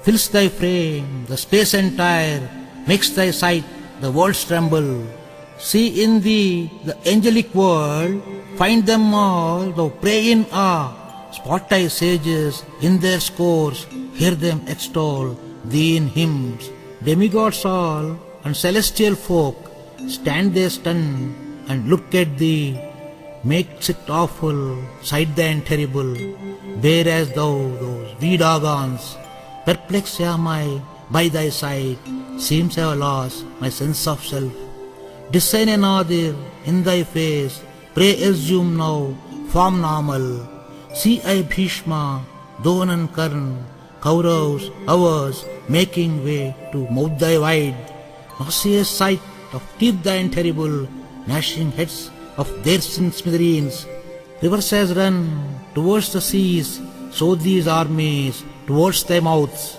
Fills thy frame, the space entire, makes thy sight the worlds tremble. See in thee the angelic world, find them all, thou pray in awe. Spot thy sages in their scores, hear them extol thee in hymns. Demigods all and celestial folk, stand there stunned and look at thee, makes it awful, sight thine terrible. Bear as thou those Vedagans, perplexed am I by thy sight, seems I have lost my sense of self. Discern another in thy face, pray assume now form normal. See I Bhishma, Dron and Karn, Kauravs, ours, making way to mouth thy wide. Nauseous sight of teeth thine terrible, gnashing heads of their sin smithereens. Rivers as run towards the seas, so these armies towards thy mouths.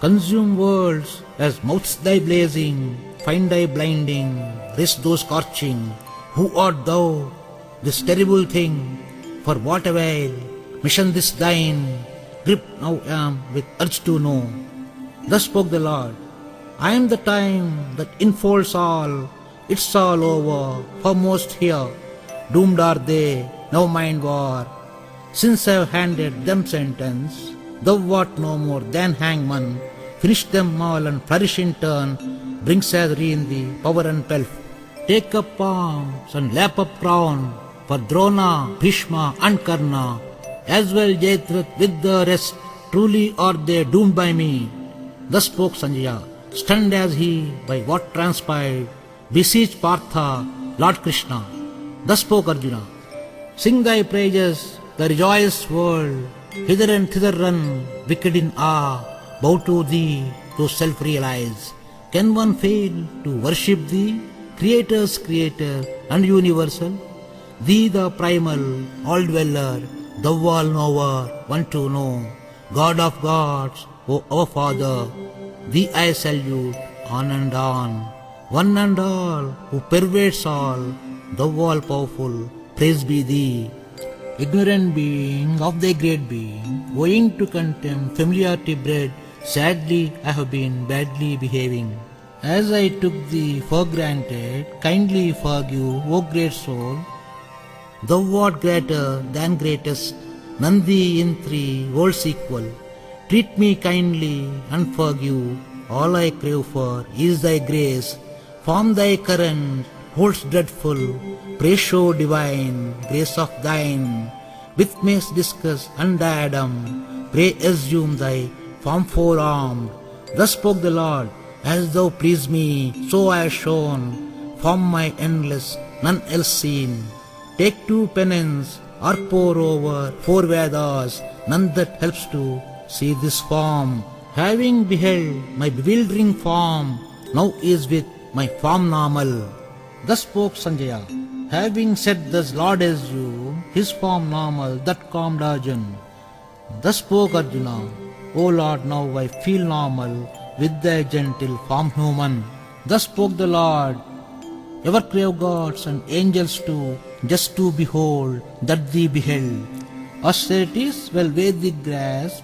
Consume worlds as mouths thy blazing, find thy blinding, rest those scorching. Who art thou, this terrible thing? For what avail? Mission this thine, grip now am with urge to know. Thus spoke the Lord, I am the time that enfolds all, it's all over, foremost here. Doomed are they, now mind war. Since I have handed them sentence, thou art no more than hangman. Finish them all and flourish in turn, bring salary in thee, power and pelf. Take up arms and lap up crown, for Drona, Bhishma and Karna, as well Jayadratha with the rest, truly are they doomed by me. Thus spoke Sanjaya, stunned as he by what transpired, beseech Partha, Lord Krishna. Thus spoke Arjuna, sing thy praises, the rejoiced world, hither and thither run, wicked in awe, bow to thee, to self-realize. Can one fail to worship thee, Creator's Creator and universal? Thee the primal, all-dweller, thou all-knower, one to know, God of gods, O our Father, thee I salute on and on. One and all, who pervades all, thou all-powerful, praise be thee. Ignorant being of thy great being, owing to contempt, familiarity bred, sadly I have been badly behaving. As I took thee for granted, kindly forgive, O great soul. Thou art greater than greatest, none thee in three worlds equal. Treat me kindly and forgive, all I crave for is thy grace. Form thy current, holds dreadful, praise show divine, grace of thine. With mace discuss and diadem, pray assume thy form forearmed. Thus spoke the Lord, as thou please me, so I have shown, form my endless, none else seen. Take to penance, or pour over 4 Vedas, none that helps to see this form. Having beheld my bewildering form, now is with my form normal. Thus spoke Sanjaya, having said thus Lord assume, his form normal, that calmed Arjuna. Thus spoke Arjuna, O Lord, now I feel normal, with thy gentle form human. Thus spoke the Lord, ever crave gods and angels too, just to behold that thee beheld. Austerities well Vedic grasp,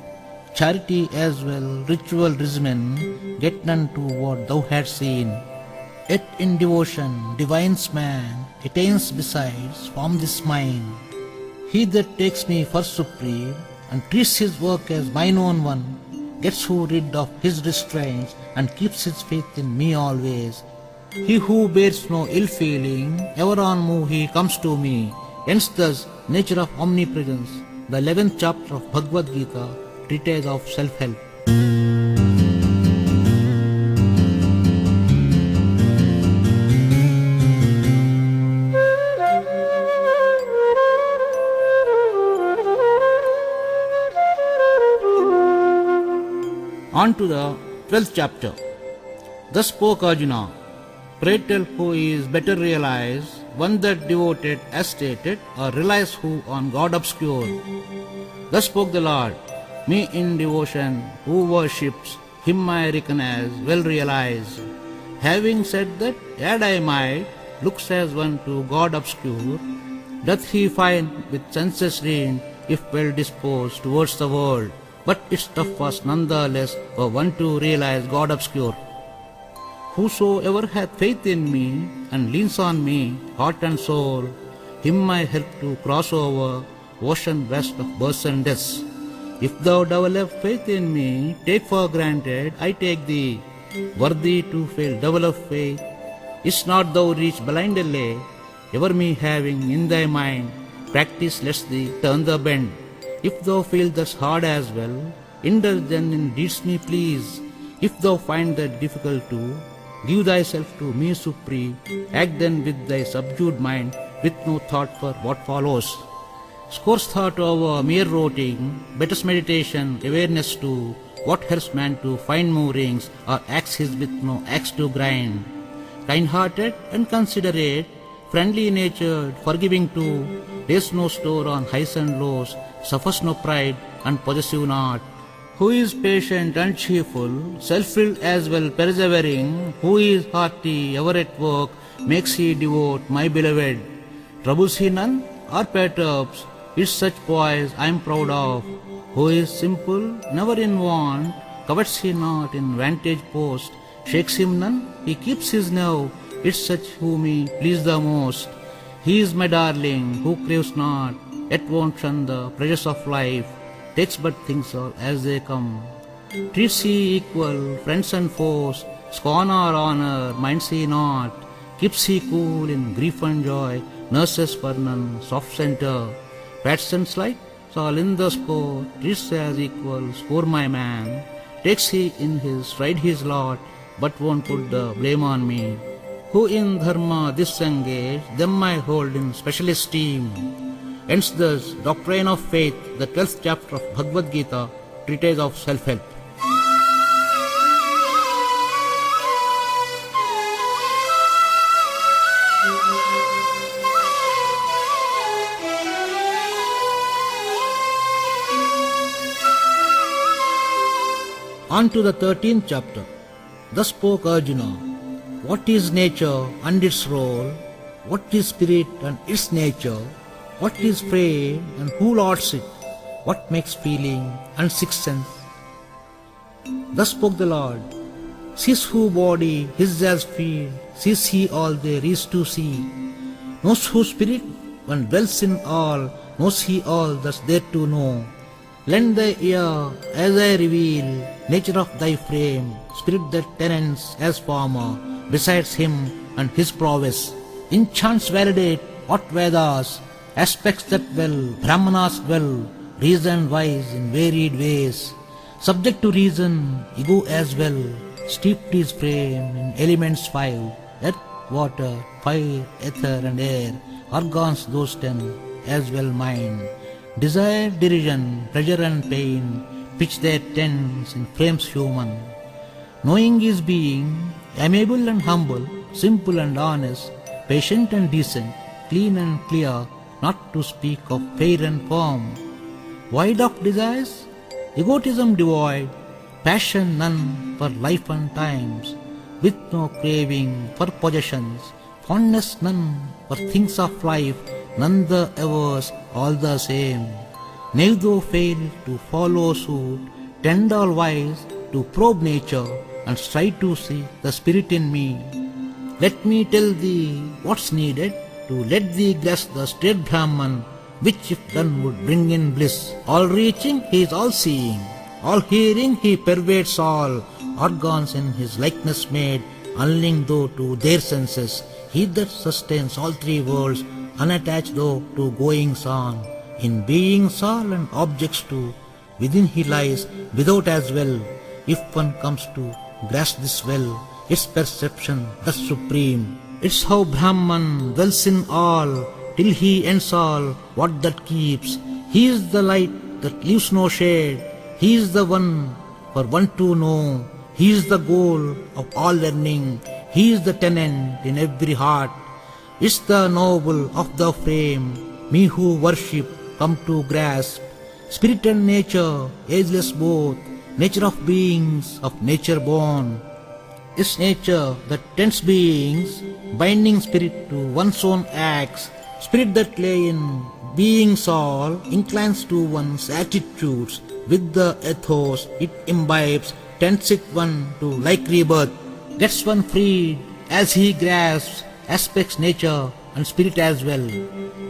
charity as well ritual regimen, get none to what thou hadst seen. Yet in devotion divines man attains besides from this mind. He that takes me for supreme and treats his work as mine own one, gets who rid of his restraints and keeps his faith in me always. He who bears no ill feeling, ever on move he comes to me. Hence thus nature of omnipresence, the 11th chapter of Bhagavad-Gita Treatise of Self-help. On to the 12th chapter. Thus spoke Arjuna, pray tell who is better realized, one that devoted as stated, or relies who on God obscure. Thus spoke the Lord, me in devotion who worships, him I reckon as well realized. Having said that, add I might, looks as one to God obscure, doth he find with senses rein, if well disposed towards the world. But its tough was none the less for one to realize God obscure. Whosoever hath faith in me and leans on me, heart and soul, him I help to cross over ocean vast of births and deaths. If thou develop faith in me, take for granted I take thee, worthy to fail develop faith. Is not thou reach blindly, ever me having in thy mind, practice lest thee turn the bend. If thou feel thus hard as well, indulge then in deeds me please. If thou find that difficult to, give thyself to me supreme, act then with thy subdued mind, with no thought for what follows. Scourge thought over mere roting, better meditation, awareness to, what helps man to find moorings, or axe his with no axe to grind. Kind-hearted and considerate, friendly-natured, forgiving too, lays no store on highs and lows, suffers no pride and possessive not. Who is patient and cheerful, self-willed as well persevering, who is hearty, ever at work, makes he devote, my beloved. Troubles he none, or perturbs, is such poise I am proud of. Who is simple, never in want, covets he not in vantage post, shakes him none, he keeps his nerve, it's such who me please the most. He is my darling, who craves not, yet won't shun the pleasures of life, takes but things all as they come. Treats he equal, friends and foes, scorn or honor, minds he not, keeps he cool in grief and joy, nurses for none, soft center, pats and slight, all in the score, treats as equal, score my man, takes he in his stride his lot, but won't put the blame on me. Who in dharma disengage, them I hold in special esteem. Hence thus, Doctrine of Faith, the 12th chapter of Bhagavad-Gita Treatise of Self-help. On to the 13th chapter. Thus spoke Arjuna, what is nature and its role, what is spirit and its nature, what is frame and who lords it, what makes feeling and sixth sense. Thus spoke the Lord, sees who body his as field, sees he all there is to see, knows who spirit one dwells in all, knows he all thus there to know. Lend thy ear as I reveal nature of thy frame, spirit that tenants as former, besides him and his prowess. In chants validate what Vedas, aspects that well, Brahmanas dwell, reason wise in varied ways. Subject to reason, ego as well, steeped his frame in elements 5, earth, water, fire, ether and air, organs those 10, as well mind. Desire, derision, pleasure and pain, pitch their tents in frames human. Knowing is being, amiable and humble, simple and honest, patient and decent, clean and clear, not to speak of fair and firm. Void of desires, egotism devoid, passion none for life and times, with no craving for possessions, fondness none for things of life, none the evers, all the same. Neither fail to follow suit, tend all wise to probe nature, and strive to see the spirit in me. Let me tell thee what's needed to let thee grasp the straight Brahman, which if done would bring in bliss. All-reaching, he is all-seeing, all-hearing, he pervades all, organs in his likeness made, unlinked though to their senses, he that sustains all three worlds, unattached though to goings on, in beings all and objects too, within he lies, without as well. If one comes to grasp this well, its perception thus supreme, it's how Brahman dwells in all, till he ends all, what that keeps. He is the light that leaves no shade, he is the one for one to know, he is the goal of all learning, he is the tenant in every heart. It's the noble of the frame, me who worship, come to grasp. Spirit and nature, ageless both, nature of beings, of nature born. It's nature that tends beings, binding spirit to one's own acts. Spirit that lay in beings all, inclines to one's attitudes. With the ethos it imbibes, tends it one to like rebirth. Gets one freed as he grasps aspects nature and spirit as well.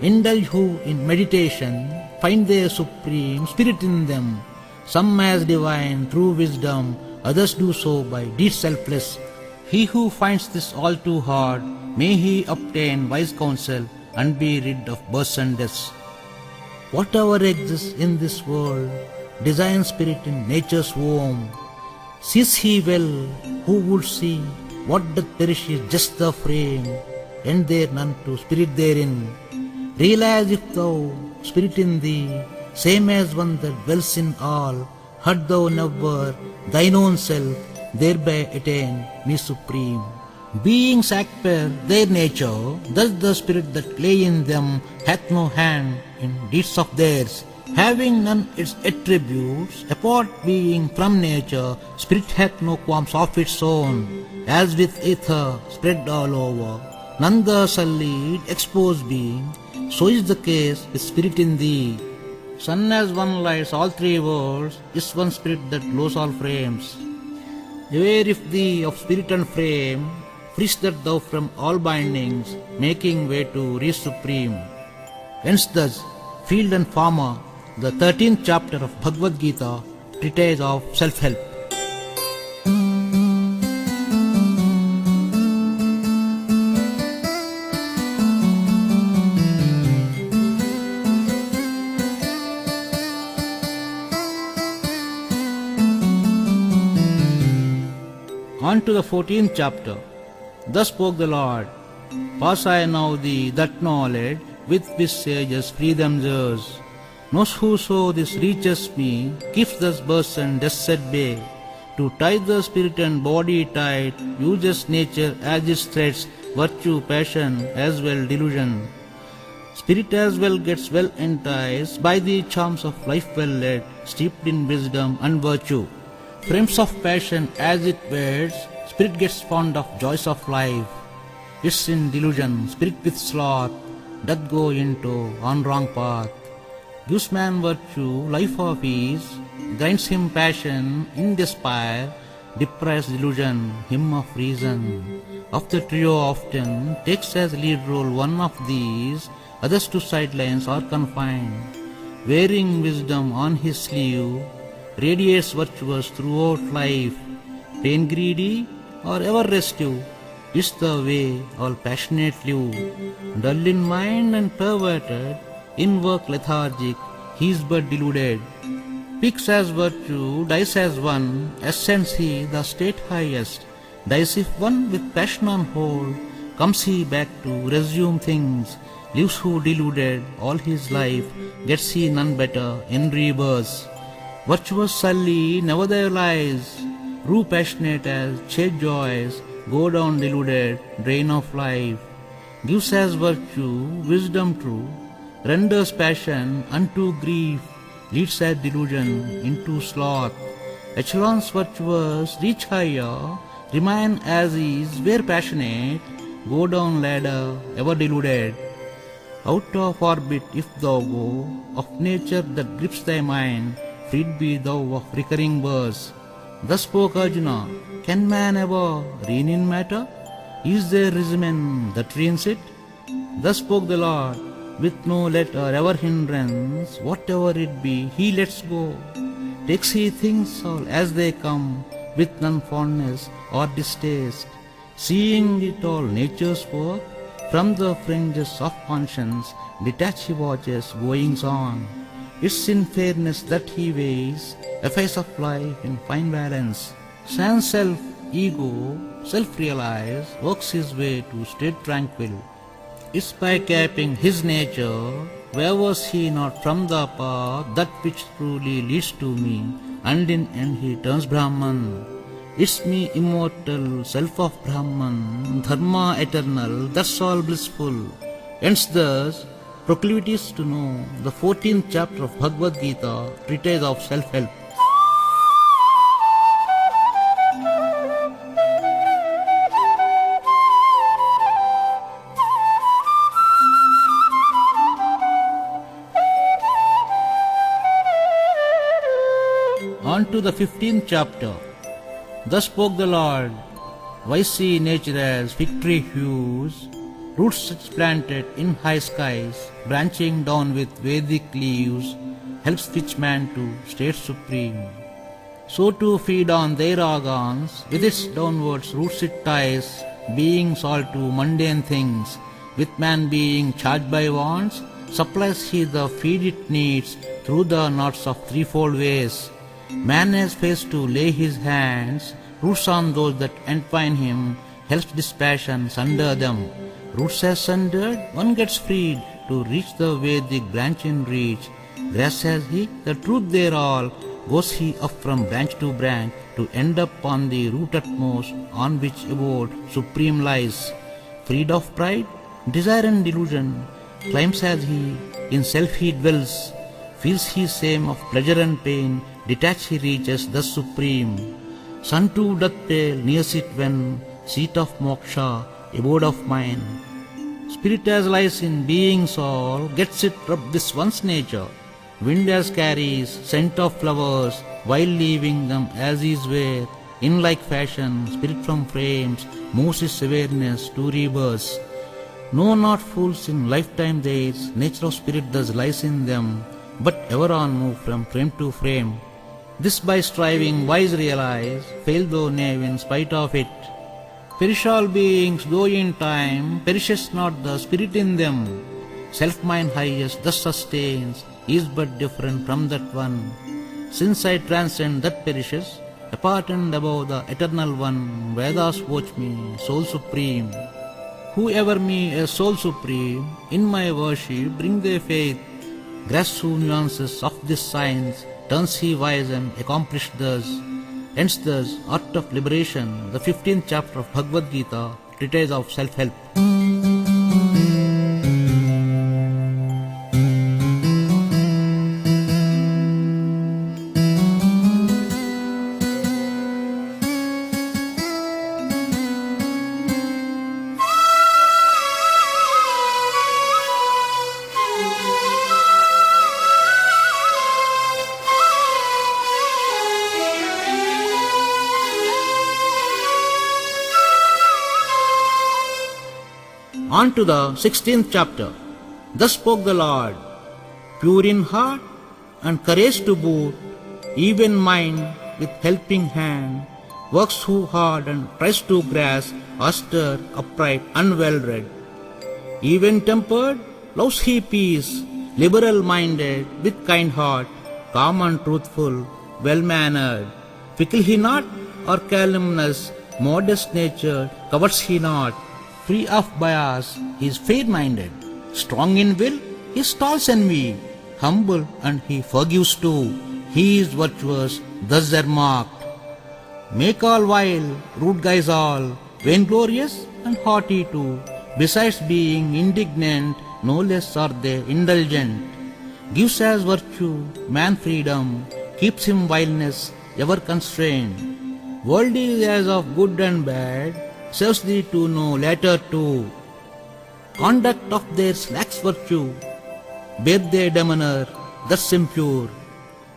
Indulge who in meditation find their supreme spirit in them. Some as divine through wisdom, others do so by deeds selfless. He who finds this all too hard, may he obtain wise counsel and be rid of births and deaths. Whatever exists in this world, design spirit in nature's womb. Sees he well, who would see what doth perish is just the frame, and there none to spirit therein. Realize if thou, spirit in thee, same as one that dwells in all, hurt thou never thine own self, thereby attain me supreme. Beings act per their nature, thus the spirit that lay in them hath no hand in deeds of theirs. Having none its attributes, apart being from nature, spirit hath no qualms of its own, as with ether spread all over. None the sullied, exposed being, so is the case with spirit in thee. Sun as one lights all three worlds, is one spirit that glows all frames. Aware if thee of spirit and frame, freest that thou from all bindings, making way to reach supreme. Hence thus, field and farmer, the 13th chapter of Bhagavad-Gita Treatise of Self-help. On to the 14th chapter. Thus spoke the Lord, pass I now thee that knowledge, with which sages free themselves. Knows whoso this reaches me, keeps thus births and deaths at bay. To tie the spirit and body tight, uses nature as its threads, virtue, passion, as well delusion. Spirit as well gets well enticed by the charms of life well led, steeped in wisdom and virtue. Frames of passion as it wears, spirit gets fond of joys of life. It's in delusion, spirit with sloth, doth go into on wrong path. Gives man virtue, life of ease, grinds him passion in despair, deprives delusion, him of reason. Of the trio often takes as lead role one of these, others to sidelines are confined. Wearing wisdom on his sleeve, radiates virtuous throughout life. Pain greedy or ever restive, is the way all passionate live. Dull in mind and perverted, in work lethargic, he is but deluded. Peaks as virtue, dies as one, ascends he the state highest. Dies if one with passion on hold, comes he back to resume things. Lives who deluded all his life, gets he none better in rebirth. Virtuous sully never there lies, rue passionate as chase joys, go down deluded, drain of life. Gives as virtue, wisdom true, renders passion unto grief, leads as delusion into sloth. Echelons virtuous reach higher, remain as is where passionate, go down ladder ever deluded. Out of orbit if thou go, of nature that grips thy mind, freed be thou of recurring births. Thus spoke Arjuna, can man ever reign in matter? Is there regimen that reigns it? Thus spoke the Lord, with no let or ever hindrance, whatever it be, he lets go. Takes he things all as they come, with none fondness or distaste. Seeing it all nature's work, from the fringes of conscience, detached he watches goings on. It's in fairness that he weighs affairs of life in fine balance. Sans self, ego, self-realized, works his way to state tranquil. It's by capping his nature, where was he not from the path that which truly leads to me, and in end he turns Brahman. It's me immortal, self of Brahman, dharma eternal, that's all blissful. Hence thus, proclivities to know the 14th chapter of Bhagavad-Gita Treatise of Self-help. On to the 15th chapter. Thus spoke the Lord, why see nature as fig tree hues, roots such planted in high skies, branching down with Vedic leaves, helps which man to state supreme. So to feed on their organs, with its downwards roots it ties, beings all to mundane things, with man being charged by wants, supplies he the feed it needs through the knots of threefold ways. Man has face to lay his hands, roots on those that entwine him, helps dispassion sunder them. Roots as sundered, one gets freed to reach the Vedic branch in reach. Grass has he, the truth there all, goes he up from branch to branch to end up on the root utmost on which abode supreme lies. Freed of pride, desire and delusion, climbs as he, in self he dwells. Feels he same of pleasure and pain, detached he reaches the supreme. Sun too doth pale, nears it when, seat of moksha, abode of mine. Spirit as lies in being's all, gets it rubbed this one's nature. Wind as carries, scent of flowers, while leaving them as is where. In like fashion, spirit from frames, moves his awareness to rebirths. Know not fools in lifetime days, nature of spirit thus lies in them, but ever on move from frame to frame. This by striving wise realize, fail though knave in spite of it. Perish all beings, though in time, perishes not the spirit in them. Self-mind highest thus sustains, is but different from that one. Since I transcend that perishes, apart and above the eternal one, Vedas watch me, soul supreme. Whoever me a soul supreme, in my worship bring their faith. Grasp who nuances of this science, turns he wise and accomplished thus. Ends thus Art of Liberation, the 15th chapter of Bhagavad-Gita Treatise of Self-help. On to the 16th chapter. Thus spoke the Lord, pure in heart and courage to boot, even mind with helping hand, works who hard and tries to grasp, austere, upright, and well-read. Even tempered, loves he peace, liberal-minded, with kind heart, calm and truthful, well-mannered. Fickle he not, or calumnious, modest nature, covets he not. Free of bias, he is fair-minded. Strong in will, he stalls envy. Humble, and he forgives too. He is virtuous, thus they're marked. Make all vile, rude guys all, vainglorious and haughty too. Besides being indignant, no less are they indulgent. Gives as virtue, man freedom, keeps him vileness ever constrained. World is as of good and bad, serves thee to know latter too. Conduct of theirs lacks virtue, bear their demeanor thus impure.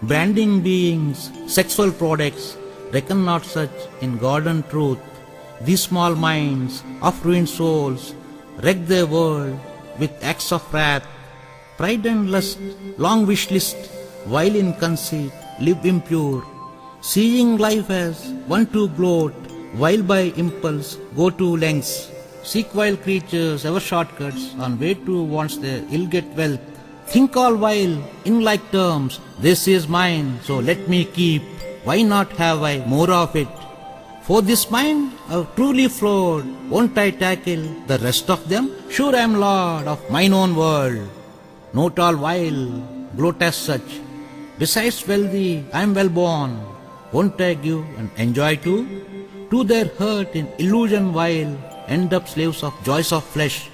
Branding beings, sexual products, reckon not such in God and truth. These small minds of ruined souls wreck their world with acts of wrath. Pride and lust, long wish list, while in conceit live impure. Seeing life as one to gloat, while by impulse go to lengths. Seek while creatures ever shortcuts, on way to wants their ill get wealth. Think all while in like terms, this is mine, so let me keep. Why not have I more of it? For this mind I've truly flowed, won't I tackle the rest of them? Sure I am lord of mine own world. Note all while, gloat as such. Besides wealthy, I am well born. Won't I give and enjoy too? To their hurt in illusion while, end up slaves of joys of flesh.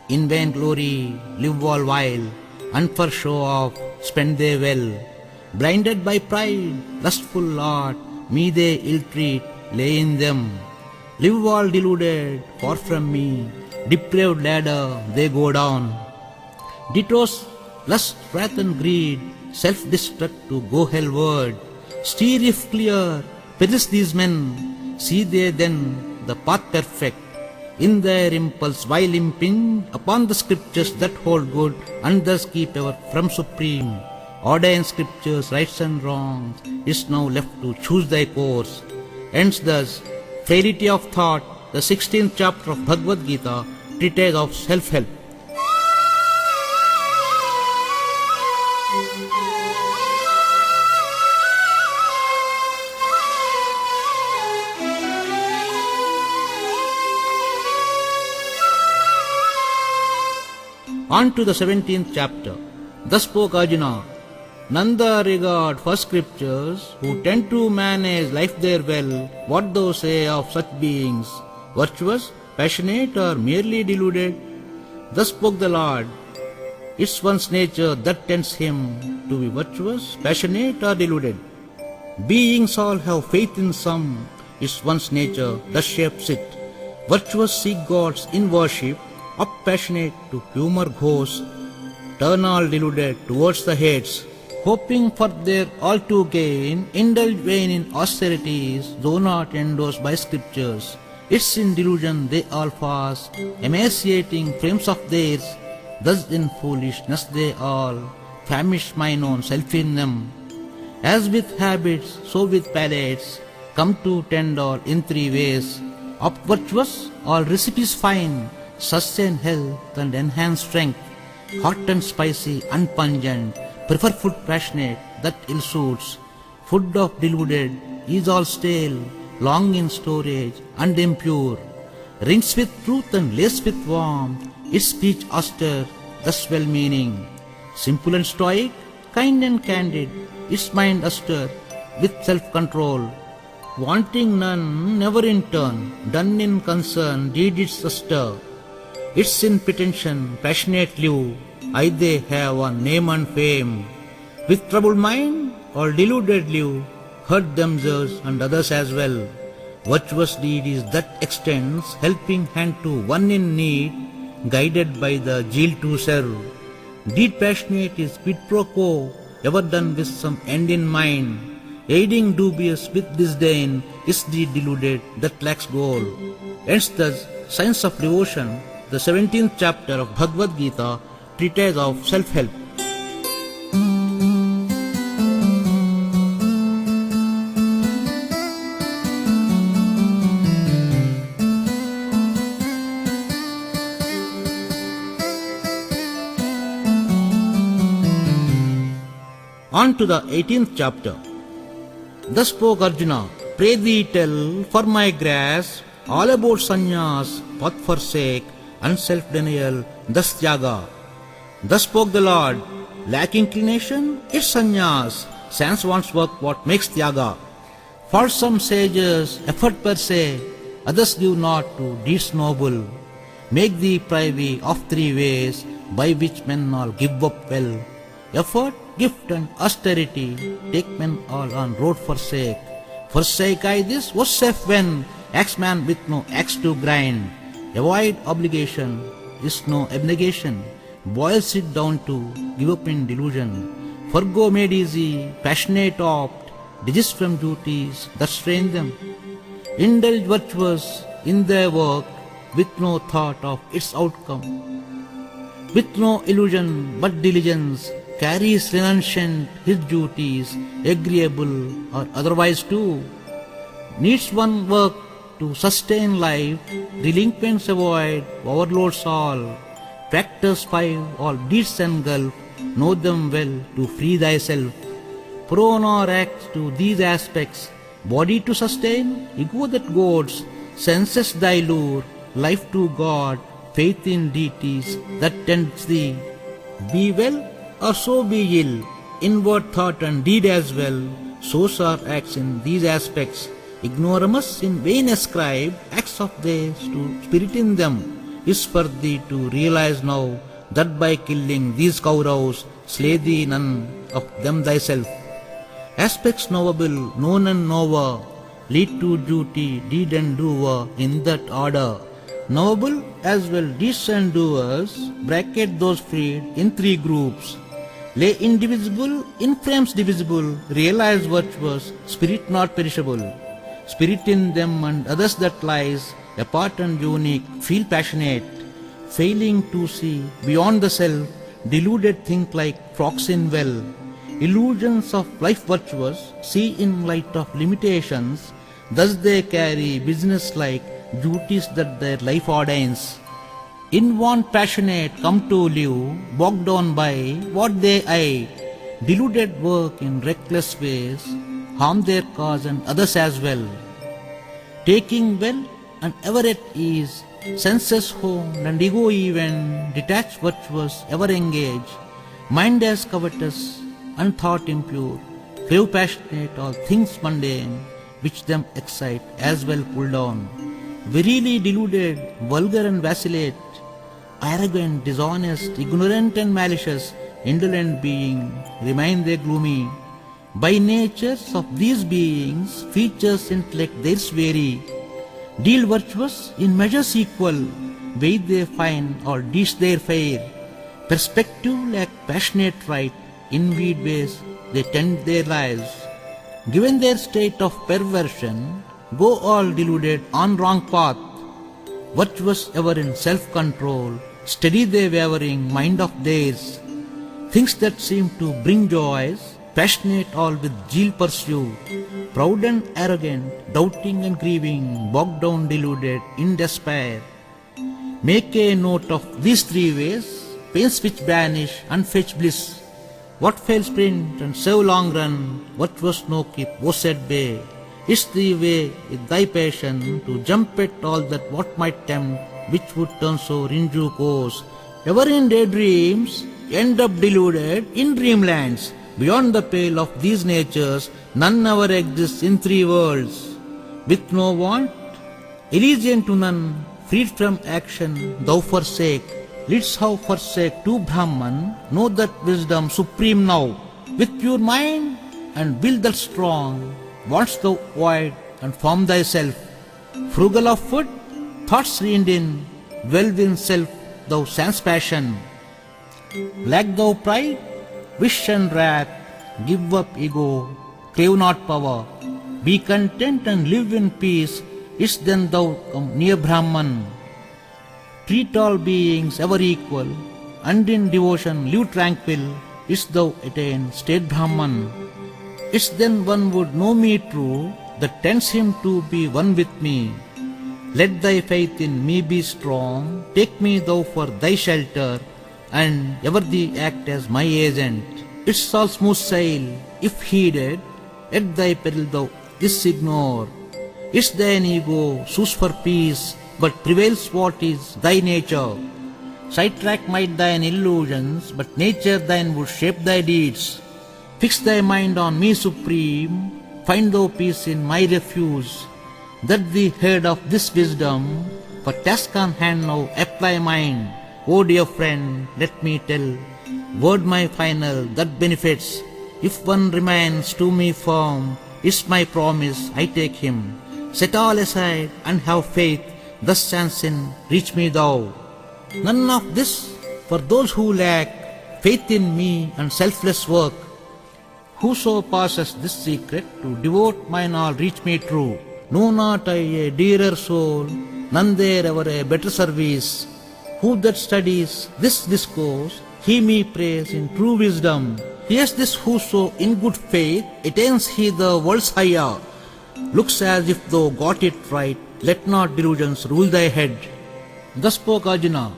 In vain glory, live all while, and for show off, spend they well. Blinded by pride, lustful lot, me they ill-treat, lay in them. Live all deluded, far from me, depraved ladder they go down. Dittos, lust, wrath and greed, self-destruct to go hellward. Steer if clear, perish these men, see they then the path perfect. In their impulse while impinge upon the scriptures that hold good, and thus keep ever from supreme. Ordained scriptures, rights and wrongs, is now left to choose thy course. Ends thus, Clarity of Thought, the 16th chapter of Bhagavad-Gita, Treatise of Self-help. On to the 17th chapter. Thus spoke Arjuna, none the regard for scriptures, who tend to manage life there well. What thou say of such beings, virtuous, passionate, or merely deluded? Thus spoke the Lord, It's one's nature that tends him to be virtuous, passionate or deluded. Beings all have faith in some, it's one's nature that shapes it. Virtuous seek gods in worship, up passionate to humor ghosts, turn all deluded towards the heads, hoping for their all to gain, indulge vain in austerities, though not endorsed by scriptures. It's in delusion they all fast, emaciating frames of theirs, thus in foolishness they all famish mine own self in them. As with habits, so with palates, come to tend all in three ways. Up virtuous, all recipes fine, sustain health and enhance strength. Hot and spicy, unpungent, prefer food passionate, that ill suits. Food of deluded is all stale, long in storage and impure. Rings with truth and laced with warmth, its speech austere, thus well-meaning. Simple and stoic, kind and candid, its mind austere, with self-control. Wanting none, never in turn, done in concern, deed its astir. It's in pretension, passionate live, I they have a name and fame. With troubled mind, or deluded live, hurt themselves and others as well. Virtuous deed is that extends, helping hand to one in need, guided by the zeal to serve. Deed passionate is quid pro quo, ever done with some end in mind. Aiding dubious with disdain is the deluded that lacks goal. Ends thus Science of Devotion, the 17th chapter of Bhagavad-Gita Treatise of Self-help. On to the 18th chapter. Thus spoke Arjuna, pray thee tell for my grasp all about sannyas, path forsake, and self-denial, thus tyaga. Thus spoke the Lord, lack inclination, it's sannyas, sans wants work what makes tyaga. For some sages, effort per se, others give not to deeds noble. Make thee privy of three ways, by which men all give up well. Effort, gift and austerity, take men all on road forsake. Forsake I this, was safe when, axe man with no axe to grind. Avoid obligation, is no abnegation. Boils it down to give up in delusion. Forgo made easy, passionate opt, desist from duties that strain them. Indulge virtuous in their work, with no thought of its outcome. With no illusion but diligence, carries renunciant his duties, agreeable or otherwise too. Needs one work to sustain life, delinquents avoid, overloads all. Practice 5, all deeds engulf, know them well to free thyself. Prone or act to these aspects, body to sustain, ego that goads, senses thy lure, life to God, faith in deities that tempts thee. Be well or so be ill, inward thought and deed as well, source or acts in these aspects. Ignoramus in vain ascribe acts of theirs to spirit in them, is for thee to realize now that by killing these Kauravas, slay thee none of them thyself. Aspects knowable, known and knower, lead to duty, deed and doer in that order. Knowable as well deeds and doers, bracket those freed in three groups. Lay indivisible in frames divisible, realize virtuous, spirit not perishable. Spirit in them and others that lies, apart and unique, feel passionate. Failing to see beyond the self, deluded think like frogs in well. Illusions of life virtuous, see in light of limitations, thus they carry business like duties that their life ordains. In want passionate come to live, bogged down by what they eye. Deluded work in reckless ways, harm their cause and others as well. Taking well and ever at ease, senses honed and ego even, detached virtuous ever engage. Mind as covetous and thought impure, crave passionate all things mundane, which them excite as well pull down. Verily deluded, vulgar and vacillate, arrogant, dishonest, ignorant and malicious, indolent being, remain they gloomy. By natures of these beings, features intellect theirs vary. Deal virtuous in measures equal, weigh they fine or dish their fair. Perspective lack passionate right, in weed ways they tend their lives. Given their state of perversion, go all deluded on wrong path. Virtuous ever in self-control, steady their wavering mind of theirs. Things that seem to bring joys, passionate all with zeal pursue. Proud and arrogant, doubting and grieving, bogged down deluded in despair. Make a note of these three ways, pains which banish and fetch bliss. What fails sprint and serve long run, what was no keep, was said bay. Is the way with thy passion to jump at all that what might tempt, which would turn so in due course. Ever in daydreams, end up deluded in dreamlands. Beyond the pale of these natures, none ever exists in three worlds. With no want, Elysian to none, freed from action, thou forsake. Leads how forsake to Brahman, know that wisdom supreme now. With pure mind and will that strong, wants thou void and form thyself. Frugal of food, thoughts reined in, well within self thou sans passion. Lack thou pride, wish and wrath, give up ego, crave not power. Be content and live in peace, is then thou come near Brahman. Treat all beings ever equal, and in devotion live tranquil, is thou attain state Brahman. Is then one would know me true, that tends him to be one with me. Let thy faith in me be strong, take me thou for thy shelter, and ever thee act as my agent. It's all smooth sail, if heeded, at thy peril thou this ignore. Is thine ego sues for peace, but prevails what is thy nature. Sidetrack might thine illusions, but nature thine would shape thy deeds. Fix thy mind on me supreme, find thou peace in my refuge. That the head of this wisdom, for task on hand now apply mind. O dear friend, let me tell, word my final that benefits. If one remains to me firm, is my promise I take him. Set all aside and have faith, thus chance in reach me thou. None of this for those who lack faith in me and selfless work. Whoso passes this secret to devote mine all reach me true. Know not I a dearer soul, none there ever a better service. Who that studies this discourse, he me praise in true wisdom. Hears this whoso in good faith attains he the world's higher. Looks as if thou got it right, let not delusions rule thy head. Thus spoke Arjuna,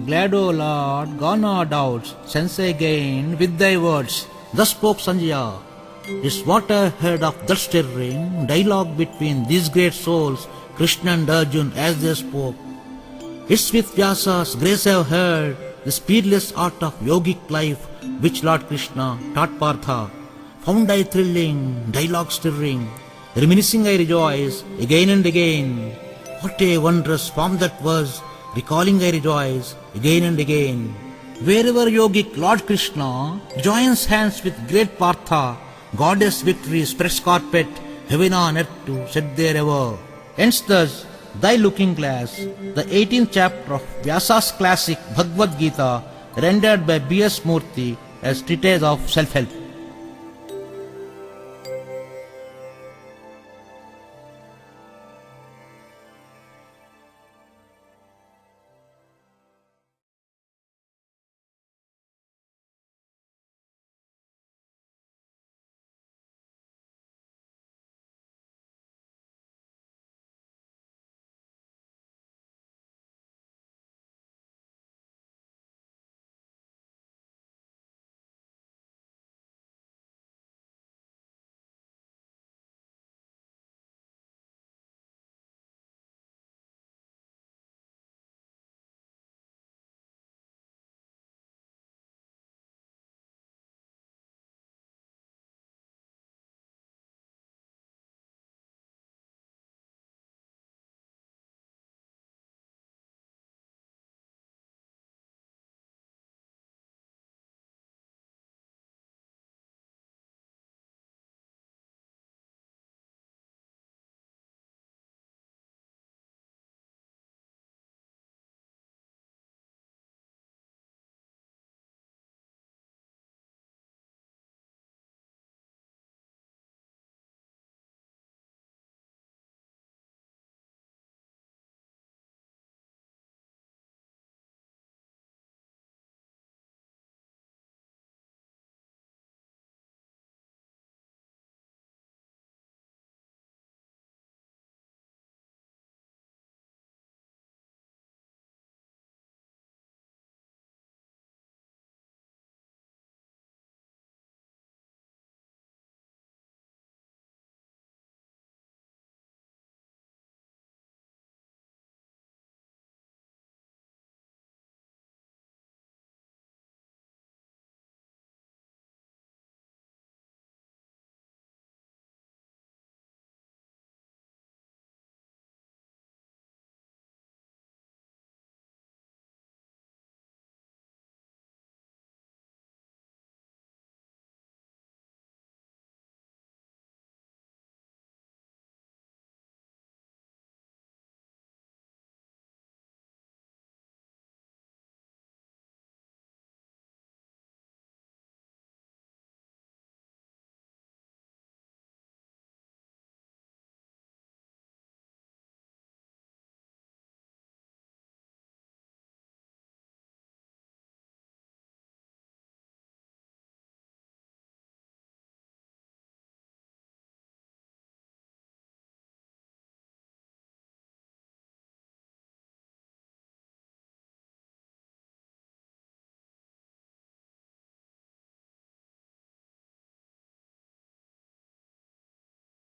glad O Lord, gone are doubts, sense I gained with thy words. Thus spoke Sanjaya, is what I heard of that stirring dialogue between these great souls, Krishna and Arjuna as they spoke. It's with Vyasa's grace I have heard the speedless art of yogic life which Lord Krishna taught Partha. Found I thrilling, dialogue stirring, reminiscing I rejoice again and again. What a wondrous form that was, recalling I rejoice again and again. Wherever yogic Lord Krishna joins hands with great Partha, goddess victory spreads carpet, heaven on earth to set there ever. Hence thus, thy looking glass, the 18th chapter of Vyasa's classic Bhagavad-Gita, rendered by BS Murthy as Treatise of Self-help.